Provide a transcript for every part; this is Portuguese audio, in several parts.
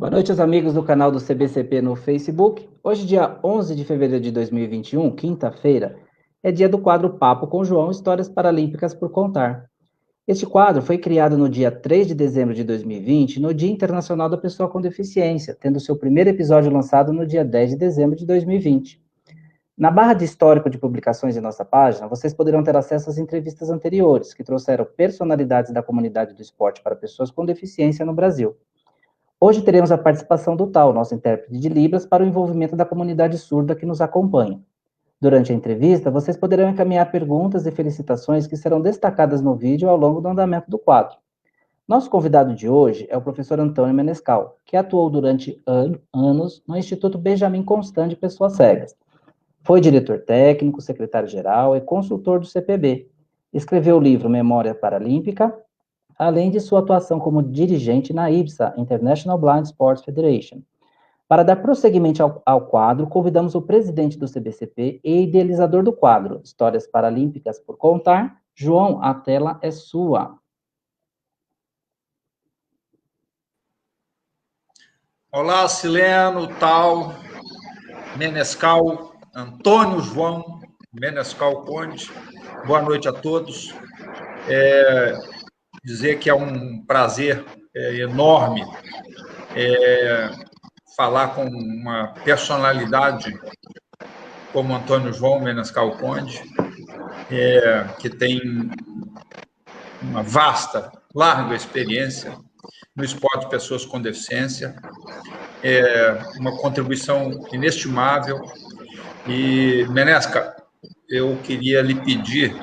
Boa noite aos amigos do canal do CBCP no Facebook. Hoje, dia 11 de fevereiro de 2021, quinta-feira, é dia do quadro Papo com João, Histórias Paralímpicas por Contar. Este quadro foi criado no dia 3 de dezembro de 2020, no Dia Internacional da Pessoa com Deficiência, tendo seu primeiro episódio lançado no dia 10 de dezembro de 2020. Na barra de histórico de publicações de nossa página, vocês poderão ter acesso às entrevistas anteriores, que trouxeram personalidades da comunidade do esporte para pessoas com deficiência no Brasil. Hoje teremos a participação do Tal, nosso intérprete de Libras, para o envolvimento da comunidade surda que nos acompanha. Durante a entrevista, vocês poderão encaminhar perguntas e felicitações que serão destacadas no vídeo ao longo do andamento do quadro. Nosso convidado de hoje é o professor Antônio Menescal, que atuou durante anos no Instituto Benjamin Constant de Pessoas Cegas. Foi diretor técnico, secretário-geral e consultor do CPB. Escreveu o livro Memória Paralímpica, além de sua atuação como dirigente na IBSA, International Blind Sports Federation. Para dar prosseguimento ao quadro, convidamos o presidente do CBCP e idealizador do quadro, Histórias Paralímpicas por Contar. João, a tela é sua. Olá, Sileno, Tal, Menescal, Antônio João, Menescal Conde. Boa noite a todos. Dizer que é um prazer enorme falar com uma personalidade como Antônio João Menescal Conde, que tem uma vasta, larga experiência no esporte de pessoas com deficiência, uma contribuição inestimável. E, Menesca, eu queria lhe pedir,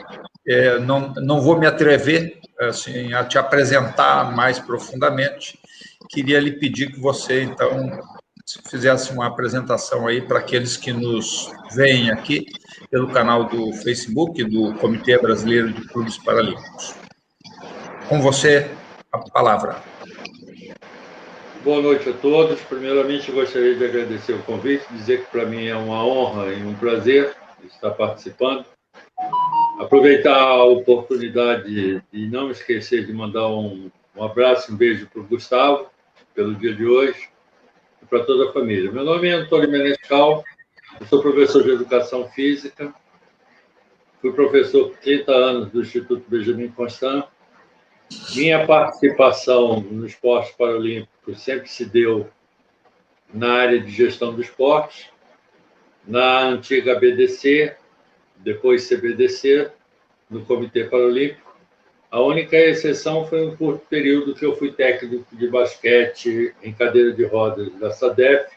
não vou me atrever assim, a te apresentar mais profundamente, queria lhe pedir que você, então, fizesse uma apresentação aí para aqueles que nos veem aqui pelo canal do Facebook do Comitê Brasileiro de Clubes Paralímpicos. Com você, a palavra. Boa noite a todos. Primeiramente, gostaria de agradecer o convite, dizer que para mim é uma honra e um prazer estar participando. Aproveitar a oportunidade de não esquecer de mandar um abraço e um beijo para o Gustavo, pelo dia de hoje, e para toda a família. Meu nome é Antônio Menescal, eu sou professor de Educação Física, fui professor por 30 anos do Instituto Benjamin Constant. Minha participação no esporte paralímpico sempre se deu na área de gestão do esporte, na antiga BDC, depois CBDC, no Comitê Paralímpico. A única exceção foi um curto período que eu fui técnico de basquete em cadeira de rodas da SADEF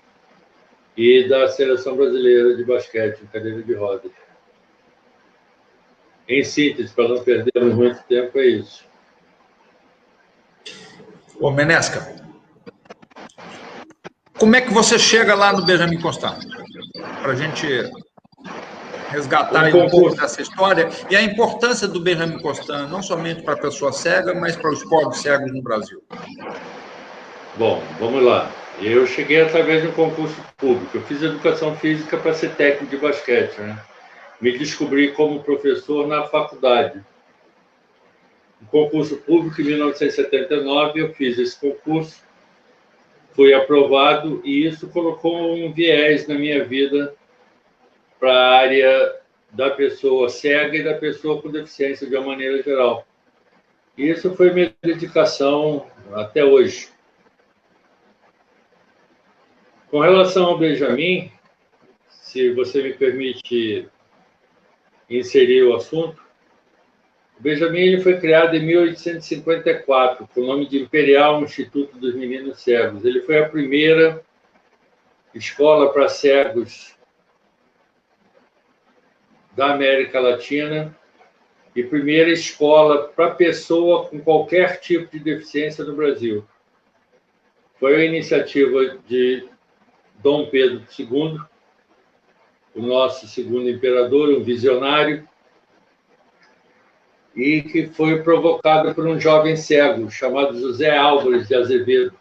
e da Seleção Brasileira de Basquete em cadeira de rodas. Em síntese, para não perdermos muito tempo, é isso. Ô, Menesca, como é que você chega lá no Benjamin Constant? Para a gente resgatar um pouco dessa história e a importância do Benjamin Constant, não somente para a pessoa cega, mas para os povos cegos no Brasil. Bom, vamos lá. Eu cheguei através de um concurso público. Eu fiz educação física para ser técnico de basquete, né? Me descobri como professor na faculdade. Um concurso público, em 1979, eu fiz esse concurso, fui aprovado, e isso colocou um viés na minha vida para a área da pessoa cega e da pessoa com deficiência de uma maneira geral. E isso foi minha dedicação até hoje. Com relação ao Benjamin, se você me permite inserir o assunto, o Benjamin ele foi criado em 1854, com o nome de Imperial Instituto dos Meninos Cegos. Ele foi a primeira escola para cegos da América Latina e primeira escola para pessoa com qualquer tipo de deficiência no Brasil. Foi a iniciativa de Dom Pedro II, o nosso segundo imperador, um visionário, e que foi provocado por um jovem cego chamado José Álvares de Azevedo,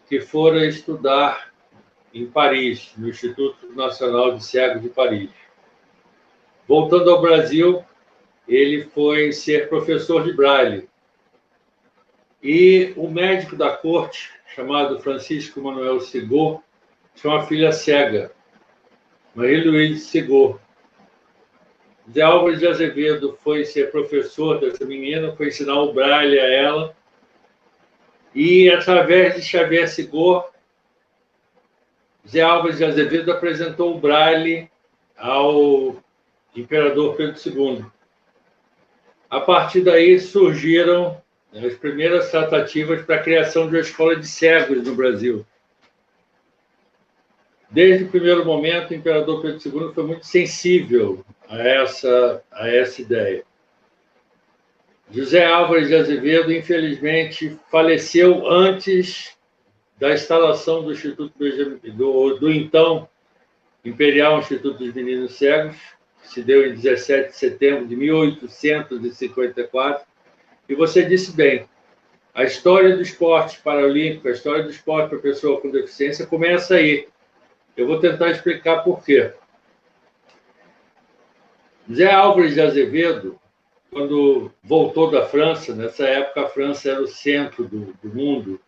que fora estudar em Paris, no Instituto Nacional de Cegos de Paris. Voltando ao Brasil, ele foi ser professor de Braille E o médico da corte, chamado Francisco Manuel Sigor, tinha uma filha cega, Marie-Louise Sigor. Zé Álvares de Azevedo foi ser professor dessa menina, foi ensinar o braille a ela, e através de Xavier Sigor, Zé Álvares de Azevedo apresentou o braille ao imperador Pedro II. A partir daí surgiram as primeiras tratativas para a criação de uma escola de cegos no Brasil. Desde o primeiro momento, o imperador Pedro II foi muito sensível a essa ideia. José Álvares de Azevedo, infelizmente, faleceu antes da instalação do Instituto do então Imperial Instituto dos Meninos Cegos, que se deu em 17 de setembro de 1854. E você disse bem, a história do esporte paralímpico, a história do esporte para pessoa com deficiência começa aí. Eu vou tentar explicar por quê. Zé Álvares de Azevedo, quando voltou da França, nessa época a França era o centro do mundo,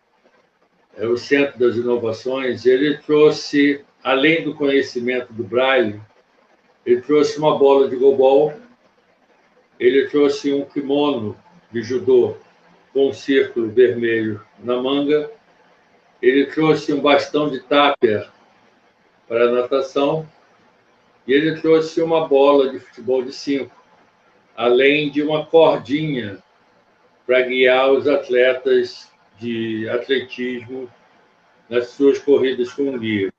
era o centro das inovações, ele trouxe, além do conhecimento do braille, ele trouxe uma bola de goalball, ele trouxe um kimono de judô com um círculo vermelho na manga, ele trouxe um bastão de tápia para a natação e ele trouxe uma bola de futebol de 5, além de uma cordinha para guiar os atletas de atletismo nas suas corridas com guia.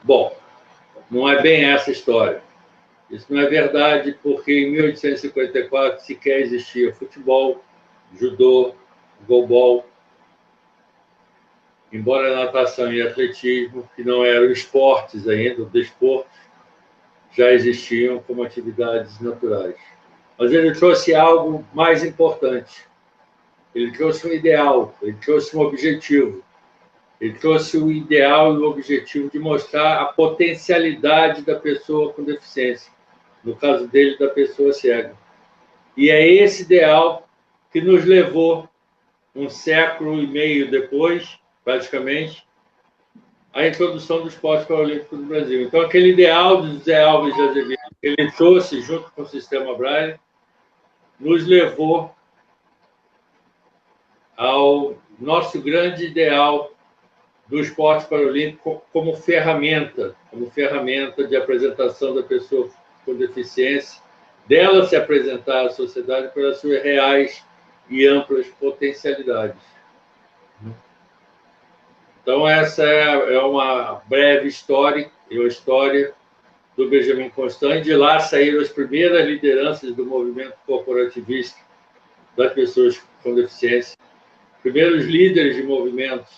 Bom, não é bem essa a história. Isso não é verdade, porque em 1854 sequer existia futebol, judô, goalball, embora natação e atletismo, que não eram esportes ainda, desportos, já existiam como atividades naturais. Mas ele trouxe algo mais importante. Ele trouxe um ideal, ele trouxe um objetivo. Ele trouxe o ideal e o objetivo de mostrar a potencialidade da pessoa com deficiência, no caso dele, da pessoa cega. E é esse ideal que nos levou, um século e meio depois, praticamente, à introdução do esporte paralímpico no Brasil. Então, aquele ideal de José Álvares de Azevedo, que ele trouxe junto com o sistema Braille, nos levou ao nosso grande ideal do esporte paralímpico como ferramenta de apresentação da pessoa com deficiência, dela se apresentar à sociedade pelas suas reais e amplas potencialidades. Então, essa é uma breve história do Benjamin Constant. De lá saíram as primeiras lideranças do movimento corporativista das pessoas com deficiência. Primeiros líderes de movimentos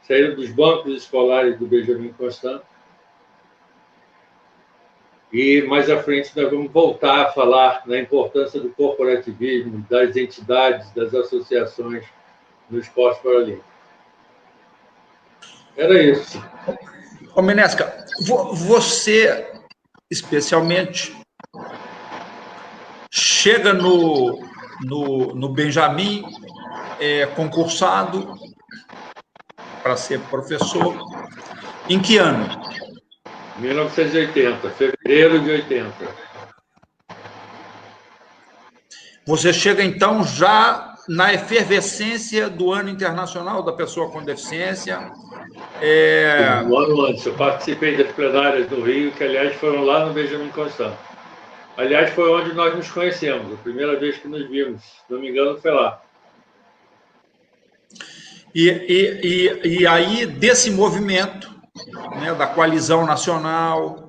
saíram dos bancos escolares do Benjamin Constant. E mais à frente nós vamos voltar a falar na importância do corporativismo, das entidades, das associações no esporte paralímpico. Era isso. Ô, Menesca, você, especialmente, chega no Benjamin concursado para ser professor. Em que ano? 1980, fevereiro de 80. Você chega, então, já na efervescência do Ano Internacional da Pessoa com Deficiência. Um ano antes, eu participei das plenárias do Rio, que, aliás, foram lá no Benjamin Constant. Aliás, foi onde nós nos conhecemos, a primeira vez que nos vimos. Se não me engano, foi lá. E aí, desse movimento, né, da coalizão nacional,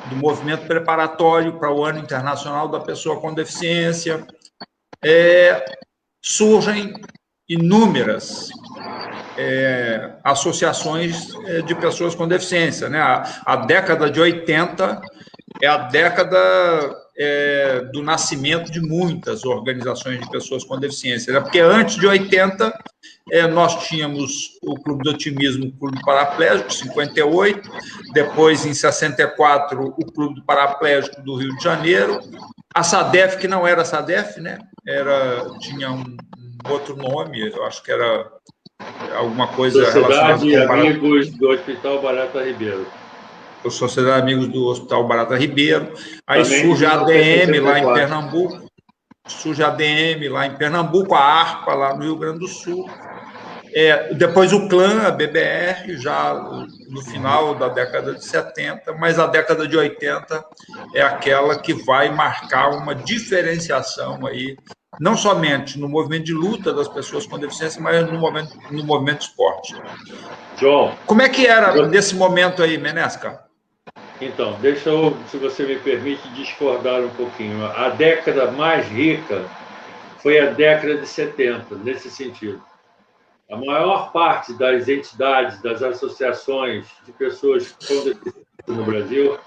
do movimento preparatório para o Ano Internacional da Pessoa com Deficiência, surgem inúmeras associações de pessoas com deficiência, né? A década de 80 é a década do nascimento de muitas organizações de pessoas com deficiência, né? Porque antes de 80 nós tínhamos o Clube do Otimismo, o Clube do Paraplégico, 58, depois, em 64, o Clube do Paraplégico do Rio de Janeiro, a SADEF, que não era a SADEF, né? Tinha outro nome, eu acho que era alguma coisa relacionada com Amigos do Hospital Barata Ribeiro. Sociedade Amigos do Hospital Barata Ribeiro. Aí também surge a ADM lá em Pernambuco. Surge a ADM lá em Pernambuco, a ARPA lá no Rio Grande do Sul. Depois o Clã, a BBR, já no final da década de 70, mas a década de 80 é aquela que vai marcar uma diferenciação aí, não somente no movimento de luta das pessoas com deficiência, mas no movimento de esporte. João, como é que era nesse momento aí, Menesca? Então, deixa eu, se você me permite, discordar um pouquinho. A década mais rica foi a década de 70, nesse sentido. A maior parte das entidades, das associações de pessoas com deficiência no Brasil,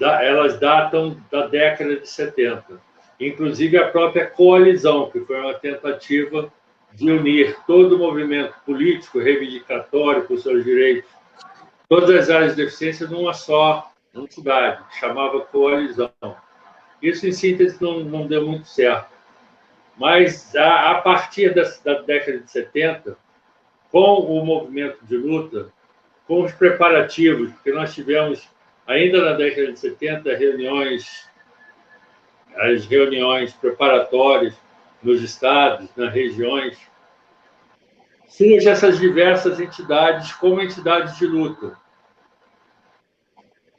elas datam da década de 70. Inclusive a própria coalizão, que foi uma tentativa de unir todo o movimento político reivindicatório por seus direitos, todas as áreas de deficiência numa só entidade, que chamava coalizão. Isso, em síntese, não deu muito certo. Mas, a partir da década de 70, com o movimento de luta, com os preparativos, porque nós tivemos, ainda na década de 70, as reuniões preparatórias nos estados, nas regiões, surgem essas diversas entidades como entidades de luta.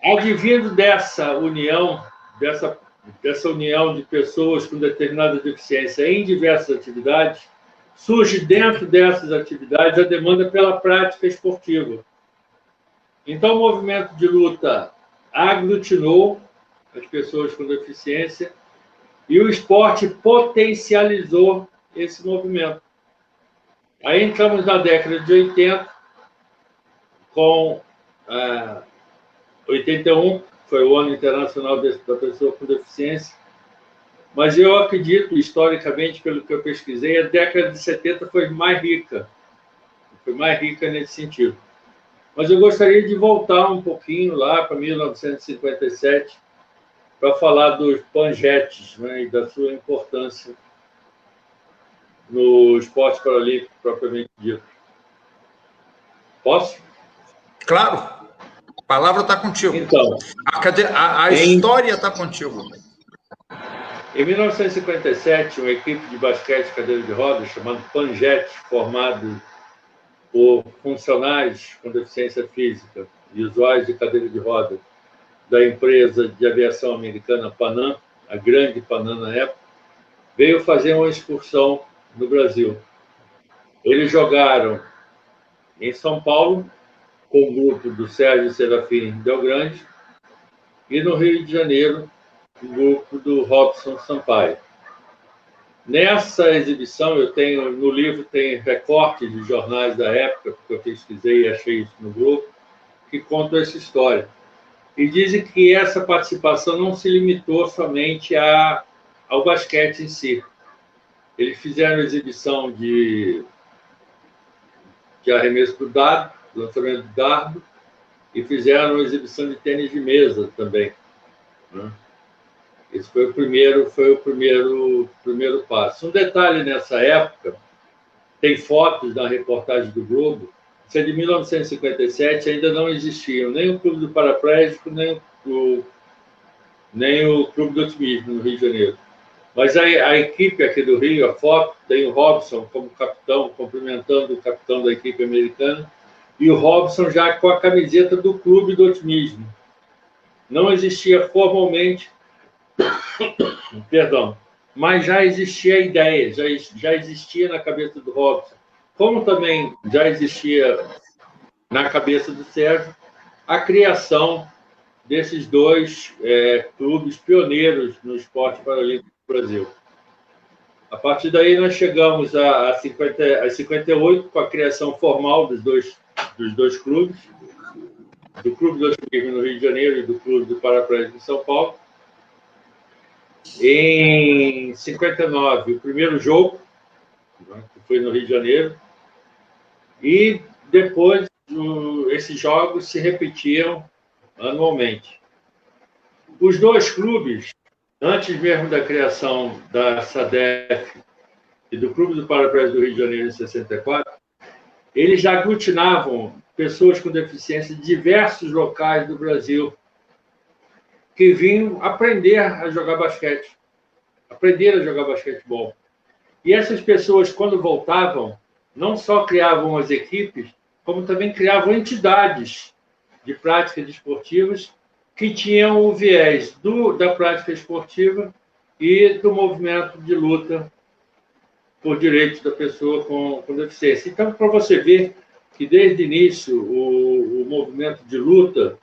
Advindo dessa união, dessa união de pessoas com determinada deficiência em diversas atividades, surge dentro dessas atividades a demanda pela prática esportiva. Então, o movimento de luta aglutinou as pessoas com deficiência e o esporte potencializou esse movimento. Aí entramos na década de 80, com 81, foi o Ano Internacional da Pessoa com Deficiência, mas eu acredito, historicamente, pelo que eu pesquisei, a década de 70 foi mais rica nesse sentido. Mas eu gostaria de voltar um pouquinho lá para 1957, para falar dos panjetes, né, e da sua importância no esporte paralímpico propriamente dito. Posso? Claro. A palavra está contigo. Então, a história está contigo. Em 1957, uma equipe de basquete cadeira de rodas, chamada Panjet, formado por funcionários com deficiência física e usuários de cadeira de rodas da empresa de aviação americana Panam, a grande Panam na época, veio fazer uma excursão no Brasil. Eles jogaram em São Paulo, com o grupo do Sérgio Serafim Delgrande, e no Rio de Janeiro, o grupo do Robson Sampaio. Nessa exibição, no livro tem recortes de jornais da época, porque eu pesquisei e achei isso no grupo, que contam essa história. E dizem que essa participação não se limitou somente ao basquete em si. Eles fizeram exibição de arremesso do dardo, lançamento do dardo, e fizeram exibição de tênis de mesa também, né? Esse foi o primeiro passo. Um detalhe nessa época, tem fotos na reportagem do Globo, isso é de 1957, ainda não existiam nem o Clube do Paraplégico, nem o Clube do Otimismo no Rio de Janeiro. Mas a equipe aqui do Rio, a foto, tem o Robson como capitão, cumprimentando o capitão da equipe americana, e o Robson já com a camiseta do Clube do Otimismo. Não existia formalmente, perdão, mas já existia a ideia, já existia na cabeça do Robson, como também já existia na cabeça do Sérgio, a criação desses dois clubes pioneiros no esporte paralímpico do Brasil. A partir daí, nós chegamos a 58, com a criação formal dos dois clubes, do Clube do Otimismo no Rio de Janeiro e do Clube do Paraplégico em São Paulo. Em 59, o primeiro jogo, né, que foi no Rio de Janeiro, e depois esses jogos se repetiam anualmente. Os dois clubes, antes mesmo da criação da SADEF e do Clube do Paraplégico do Rio de Janeiro em 64, eles já aglutinavam pessoas com deficiência de diversos locais do Brasil que vinham aprender a jogar basquete, aprender a jogar basquetebol. E essas pessoas, quando voltavam, não só criavam as equipes, como também criavam entidades de práticas esportivas que tinham o viés da prática esportiva e do movimento de luta por direitos da pessoa com deficiência. Então, para você ver que, desde o início, o movimento de luta,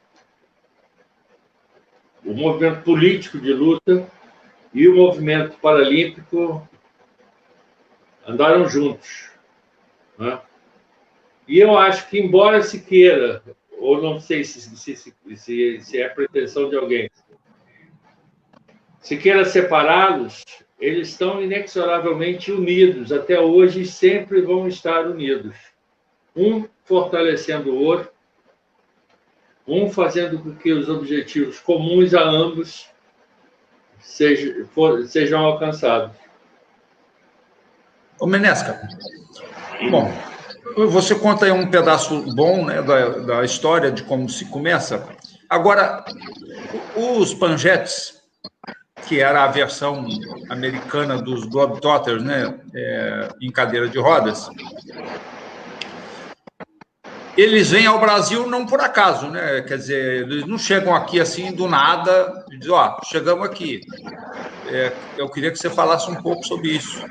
o movimento político de luta e o movimento paralímpico andaram juntos, né? E eu acho que, embora se queira, ou não sei se é pretensão de alguém, se queira separá-los, eles estão inexoravelmente unidos. Até hoje, sempre vão estar unidos. Um fortalecendo o outro, um fazendo com que os objetivos comuns a ambos sejam alcançados. Ô, Menesca, bom, você conta aí um pedaço bom, né, da história de como se começa. Agora, os Pangetes, que era a versão americana dos Globetrotters, né, em cadeira de rodas, eles vêm ao Brasil não por acaso, né? Quer dizer, eles não chegam aqui assim do nada e dizem, ó, chegamos aqui. Eu queria que você falasse um pouco sobre isso.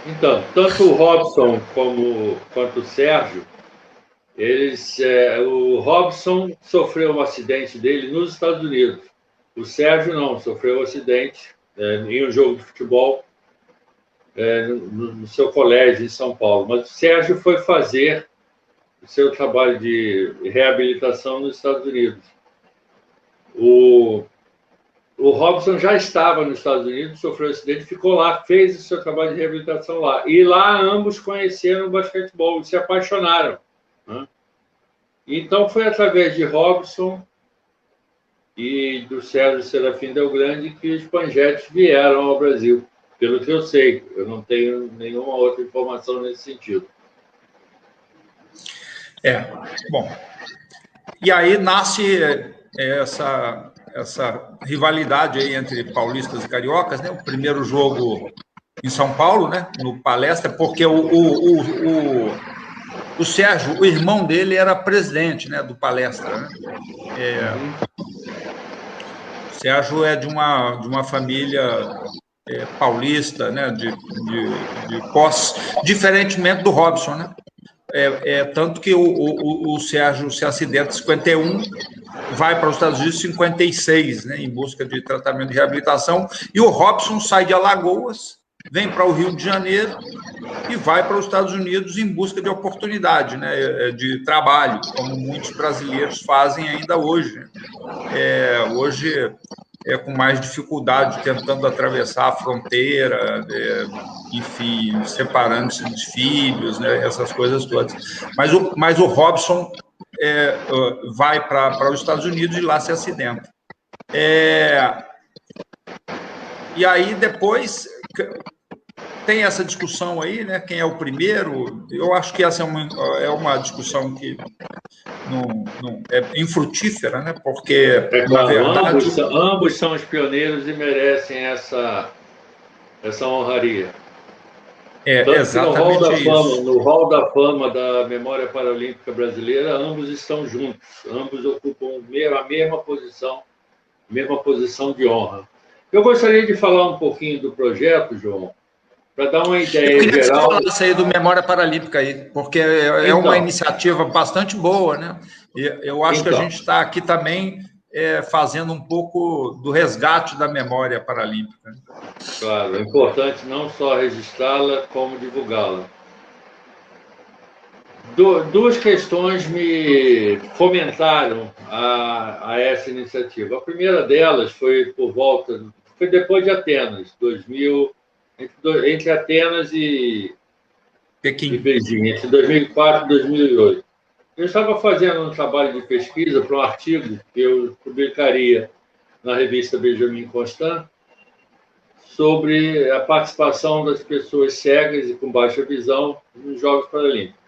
Então, tanto o Robson quanto o Sérgio, o Robson sofreu um acidente dele nos Estados Unidos. O Sérgio não, sofreu um acidente em um jogo de futebol no seu colégio em São Paulo. Mas o Sérgio foi fazer o seu trabalho de reabilitação nos Estados Unidos. O Robson já estava nos Estados Unidos, sofreu um acidente, ficou lá, fez o seu trabalho de reabilitação lá. E lá ambos conheceram o basquetebol e se apaixonaram, né? Então foi através de Robson e do Sérgio Serafim Delgrande que os Pangetes vieram ao Brasil, pelo que eu sei. Eu não tenho nenhuma outra informação nesse sentido. Bom. E aí nasce essa rivalidade aí entre paulistas e cariocas, né? O primeiro jogo em São Paulo, né? No Palestra, porque o Sérgio, o irmão dele, era presidente, né, do Palestra, né? O Sérgio é de uma família paulista, né? De posse, diferentemente do Robson, né? Tanto que o Sérgio se acidenta em 51, vai para os Estados Unidos em 56, né, em busca de tratamento de reabilitação, e o Robson sai de Alagoas, vem para o Rio de Janeiro e vai para os Estados Unidos em busca de oportunidade, né, de trabalho, como muitos brasileiros fazem ainda hoje. Hoje com mais dificuldade, tentando atravessar a fronteira, enfim, separando-se dos filhos, né, essas coisas todas. Mas o Robson vai para os Estados Unidos e lá se acidenta. E aí depois tem essa discussão aí, né? Quem é o primeiro? Eu acho que essa é uma discussão que não é infrutífera, né? Porque, na verdade, ambos são os pioneiros e merecem essa honraria. Exatamente isso. No Hall da Fama da Memória Paralímpica Brasileira, ambos estão juntos, ambos ocupam a mesma posição de honra. Eu gostaria de falar um pouquinho do projeto, João, para dar uma ideia geral. Eu queria que você falasse aí do Memória Paralímpica aí, porque uma iniciativa bastante boa, né? Eu acho que a gente está aqui também fazendo um pouco do resgate da memória paralímpica. Claro, é importante não só registrá-la, como divulgá-la. Duas questões me fomentaram a essa iniciativa. A primeira delas foi foi depois de Atenas, 2000, entre Atenas e Pequim. E Beijing, entre 2004 e 2008. Eu estava fazendo um trabalho de pesquisa para um artigo que eu publicaria na revista Benjamin Constant sobre a participação das pessoas cegas e com baixa visão nos Jogos Paralímpicos.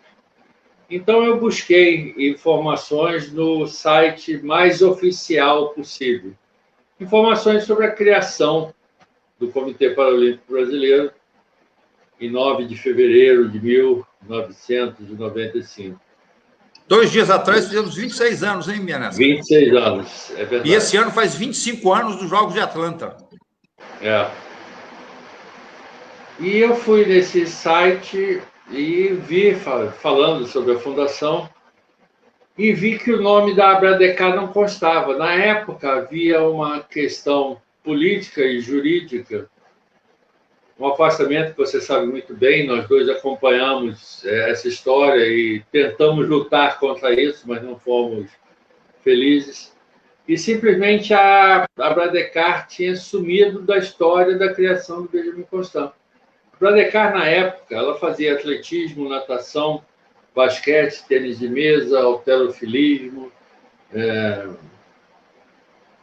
Então, eu busquei informações no site mais oficial possível. Informações sobre a criação do Comitê Paralímpico Brasileiro em 9 de fevereiro de 1995. 2 dias atrás fizemos 26 anos, hein, Menescal? 26 anos, é verdade. E esse ano faz 25 anos dos Jogos de Atlanta. É. E eu fui nesse site e vi falando sobre a fundação e vi que o nome da Abradecar não constava. Na época, havia uma questão política e jurídica, um afastamento que você sabe muito bem, nós dois acompanhamos essa história e tentamos lutar contra isso, mas não fomos felizes. E simplesmente a Abradecar tinha sumido da história da criação do Benjamin Constant. A Abradecar, na época, ela fazia atletismo, natação, basquete, tênis de mesa, halterofilismo,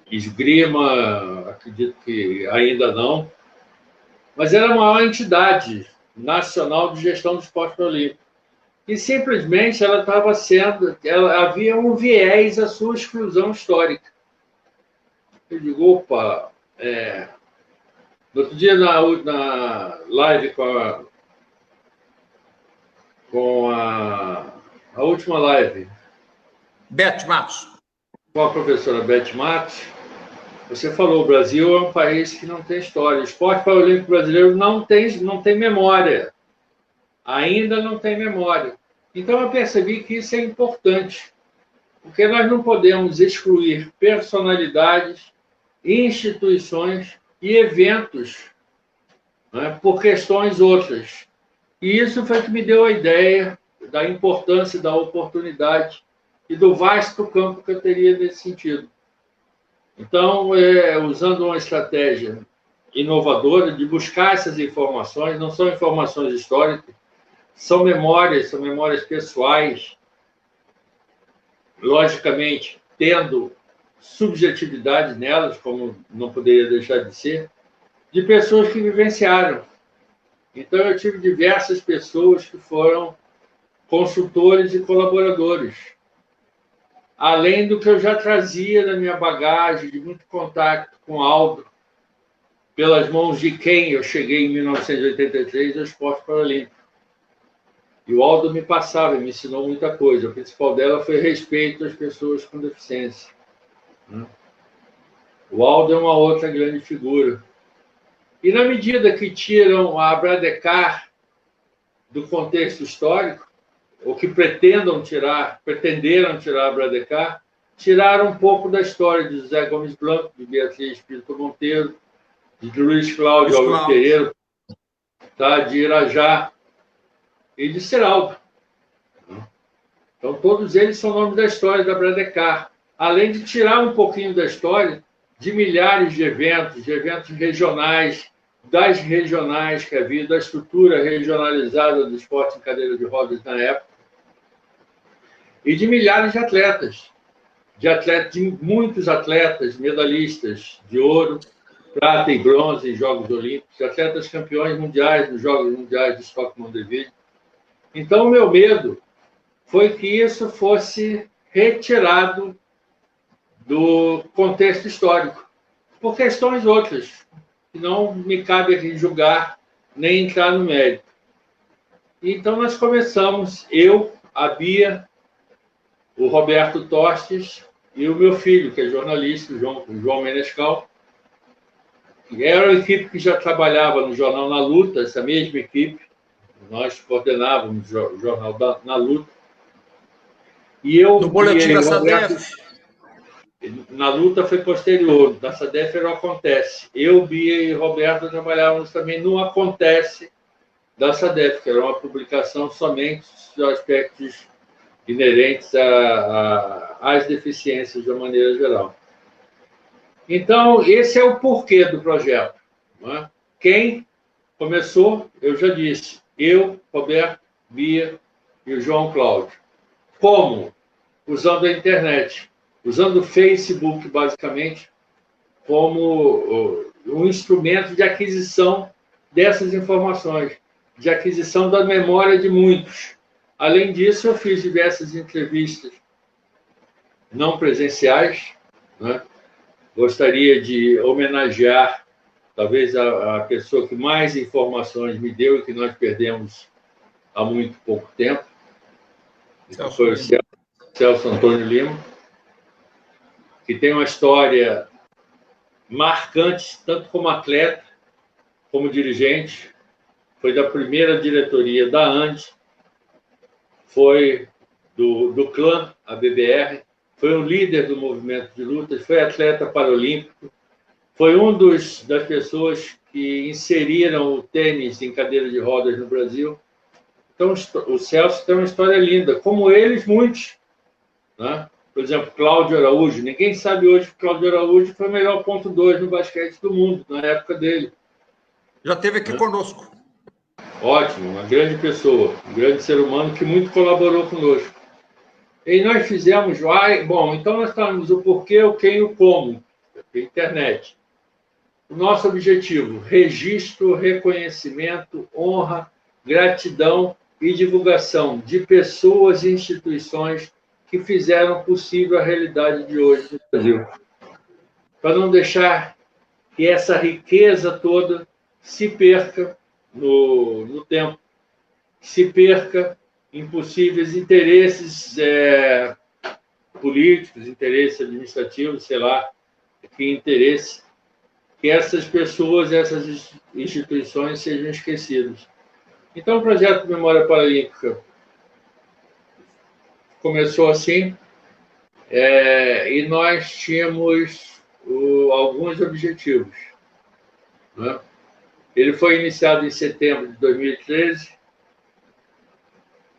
esgrima, acredito que ainda não, mas era a maior entidade nacional de gestão do esporte paralímpico. E simplesmente ela estava havia um viés à sua exclusão histórica. Eu digo, opa, no outro dia na live com a última live. Beth Matos. Com a professora Beth Matos, você falou, o Brasil é um país que não tem história. O esporte paralímpico brasileiro não tem memória. Ainda não tem memória. Então eu percebi que isso é importante, porque nós não podemos excluir personalidades, instituições e eventos, né, por questões outras. E isso foi que me deu a ideia da importância, da oportunidade e do vasto campo que eu teria nesse sentido. Então, usando uma estratégia inovadora de buscar essas informações, não são informações históricas, são memórias pessoais, logicamente, tendo subjetividade nelas, como não poderia deixar de ser, de pessoas que vivenciaram. Então, eu tive diversas pessoas que foram consultores e colaboradores, além do que eu já trazia na minha bagagem, de muito contato com o Aldo, pelas mãos de quem eu cheguei em 1983 ao esporte paralímpico. E o Aldo me passava, me ensinou muita coisa. O principal dela foi respeito às pessoas com deficiência. O Aldo é uma outra grande figura. E na medida que tiram a Abradecar do contexto histórico, ou que pretenderam tirar a Abradecar, tiraram um pouco da história de José Gomes Blanco, de Beatriz Pinto Monteiro, de Luiz Cláudio Alves Pereira, de Irajá e de Seraldo. Então, todos eles são nomes da história da Abradecar, além de tirar um pouquinho da história de milhares de eventos regionais, das regionais que havia, da estrutura regionalizada do esporte em cadeira de rodas na época, e de milhares de atletas, de muitos atletas medalhistas de ouro, prata e bronze em Jogos Olímpicos, atletas campeões mundiais nos Jogos Mundiais de Estocolmo Montevideo. Então, o meu medo foi que isso fosse retirado do contexto histórico, por questões outras, que não me cabe aqui julgar nem entrar no mérito. Então, nós começamos, eu, a Bia, o Roberto Tostes e o meu filho, que é jornalista, o João Menescal, que era uma equipe que já trabalhava no jornal Na Luta, essa mesma equipe, nós coordenávamos o jornal Na Luta. E eu, no boletim da SADEF. Na Luta foi posterior, da SADEF era o Acontece. Eu, Bia e Roberto trabalhávamos também no Acontece da SADEF, que era uma publicação somente de aspectos inerentes às deficiências de uma maneira geral. Então, esse é o porquê do projeto. Não é? Quem começou, eu já disse, eu, Roberto, Bia e o João Cláudio. Como? Usando a internet, usando o Facebook, basicamente, como um instrumento de aquisição dessas informações, de aquisição da memória de muitos. Além disso, eu fiz diversas entrevistas não presenciais, né? Gostaria de homenagear, talvez, a pessoa que mais informações me deu e que nós perdemos há muito pouco tempo, que foi o Celso Antônio Lima, que tem uma história marcante, tanto como atleta, como dirigente. Foi da primeira diretoria da ANDE, foi do clã, a BBR, foi um líder do movimento de lutas, foi atleta paralímpico, foi das pessoas que inseriram o tênis em cadeira de rodas no Brasil. Então, o Celso tem uma história linda, como eles, muitos, né? Por exemplo, Cláudio Araújo. Ninguém sabe hoje que Cláudio Araújo foi o melhor ponto 2 no basquete do mundo, na época dele. Já esteve aqui conosco. Ótimo, uma grande pessoa, um grande ser humano que muito colaborou conosco. E nós fizemos... Bom, então nós falamos o porquê, o quem e o como, internet. O nosso objetivo: registro, reconhecimento, honra, gratidão e divulgação de pessoas e instituições que fizeram possível a realidade de hoje no Brasil. Para não deixar que essa riqueza toda se perca no tempo, se perca em possíveis interesses políticos, interesses administrativos, sei lá, que interesse, que essas pessoas, essas instituições sejam esquecidas. Então, o projeto Memória Paralímpica começou assim, e nós tínhamos alguns objetivos, né? Ele foi iniciado em setembro de 2013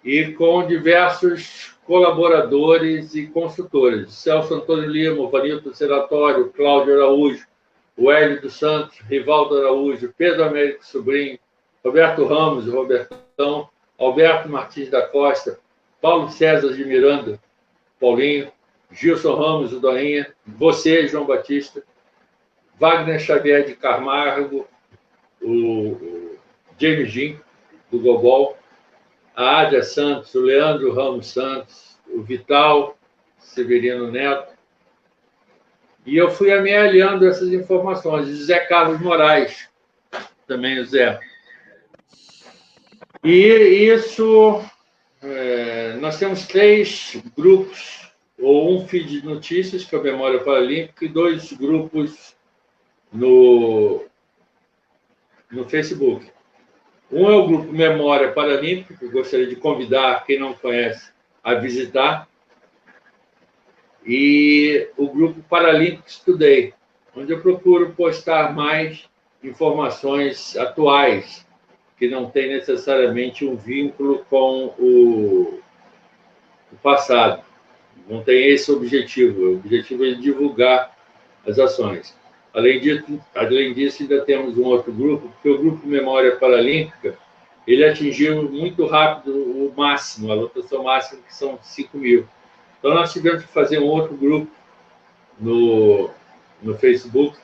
e com diversos colaboradores e consultores: Celso Antônio Lima, Vanilton Seratório, Cláudio Araújo, o Hélio dos Santos, Rivaldo Araújo, Pedro Américo Sobrinho, Roberto Ramos, Robertão, Alberto Martins da Costa, Paulo César de Miranda, Paulinho, Gilson Ramos, o Dorinha, você, João Batista, Wagner Xavier de Camargo, o James Jim, do Gobol, a Ádia Santos, o Leandro Ramos Santos, o Vital Severino Neto. E eu fui amealhando essas informações. O Zé Carlos Moraes, também o Zé. E isso, nós temos 3 grupos, ou um feed de notícias, que é a Memória Paralímpica, e 2 grupos no Facebook. Um é o grupo Memória Paralímpica, que eu gostaria de convidar quem não conhece a visitar, e o grupo Paralympics Today, onde eu procuro postar mais informações atuais, que não tem necessariamente um vínculo com o passado. Não tem esse objetivo. O objetivo é divulgar as ações. Além disso, ainda temos um outro grupo, porque o grupo Memória Paralímpica, ele atingiu muito rápido o máximo, a lotação máxima, que são 5.000. Então, nós tivemos que fazer um outro grupo no Facebook,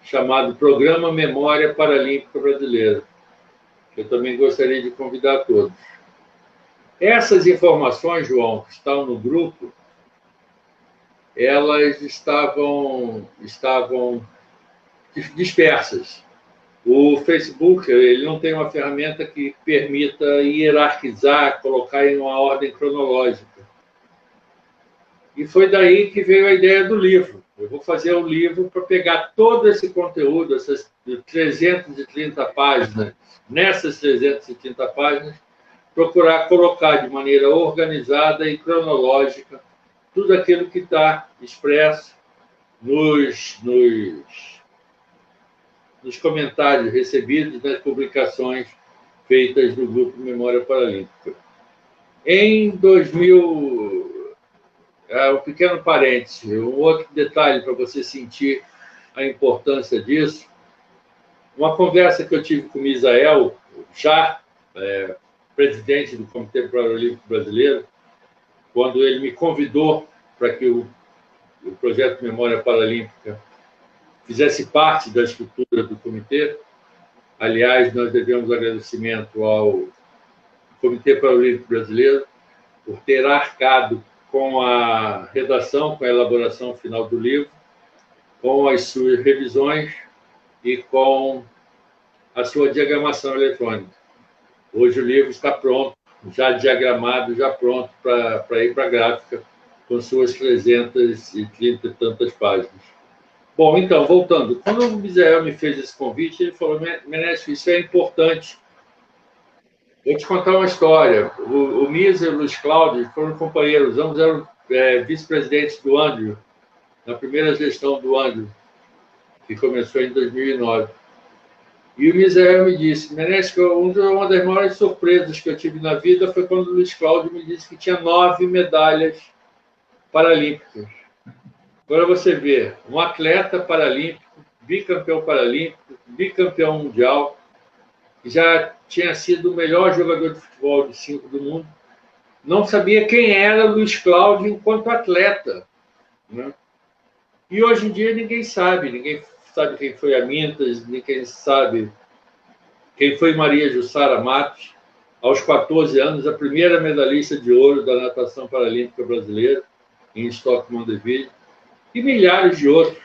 chamado Programa Memória Paralímpica Brasileira. Eu também gostaria de convidar todos. Essas informações, João, que estão no grupo, elas estavam dispersas. O Facebook, ele não tem uma ferramenta que permita hierarquizar, colocar em uma ordem cronológica. E foi daí que veio a ideia do livro. Eu vou fazer um livro para pegar todo esse conteúdo, essas 330 páginas, nessas 330 páginas, procurar colocar de maneira organizada e cronológica tudo aquilo que está expresso nos comentários recebidos nas publicações feitas no Grupo Memória Paralímpica. Em 2000... um pequeno parêntese, um outro detalhe para você sentir a importância disso. Uma conversa que eu tive com o Misael, já presidente do Comitê Paralímpico Brasileiro, quando ele me convidou para que o projeto Memória Paralímpica fizesse parte da estrutura do comitê. Aliás, nós devemos agradecimento ao Comitê Paralímpico Brasileiro por ter arcado com a redação, com a elaboração final do livro, com as suas revisões e com a sua diagramação eletrônica. Hoje o livro está pronto, já diagramado, já pronto para ir para a gráfica, com suas 330 e tantas páginas. Bom, então, voltando. Quando o Misael me fez esse convite, ele falou: Menécio, isso é importante. Vou te contar uma história. O Misa e o Luiz Cláudio foram companheiros, ambos eram vice-presidentes do Andrew, na primeira gestão do Andrew, que começou em 2009. E o Misael me disse: Menécio, uma das maiores surpresas que eu tive na vida foi quando o Luiz Cláudio me disse que tinha 9 medalhas paralímpicas. Agora você vê, um atleta paralímpico, bicampeão mundial, que já tinha sido o melhor jogador de futebol de 5 do mundo, não sabia quem era Luiz Cláudio enquanto atleta, né? E hoje em dia ninguém sabe quem foi a Mintas, ninguém sabe quem foi Maria Jussara Matos, aos 14 anos, a primeira medalhista de ouro da natação paralímpica brasileira, em Estoque Montevideo, e milhares de outros.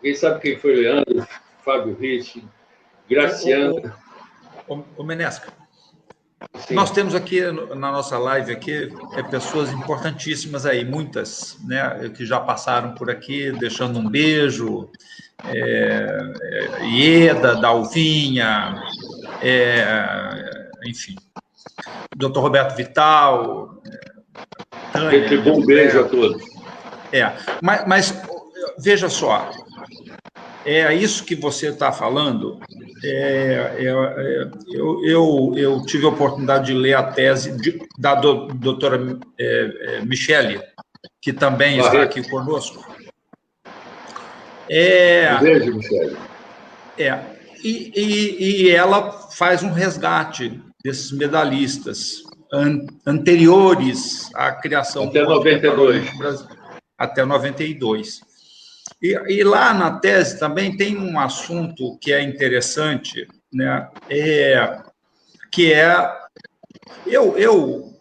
Quem sabe quem foi Leandro, Fábio Rich, Graciano. Ô Menesca, nós temos aqui na nossa live aqui pessoas importantíssimas aí, muitas, né, que já passaram por aqui, deixando um beijo, Ieda, Dalvinha, enfim, Dr. Roberto Vital, Tânia. Um beijo a todos. Mas veja só, isso que você está falando. Eu tive a oportunidade de ler a tese da doutora Michele, que também está aqui conosco. Um beijo, Michele. E ela faz um resgate desses medalhistas anteriores à criação até 92. Até 92. E lá na tese também tem um assunto que é interessante, né? Eu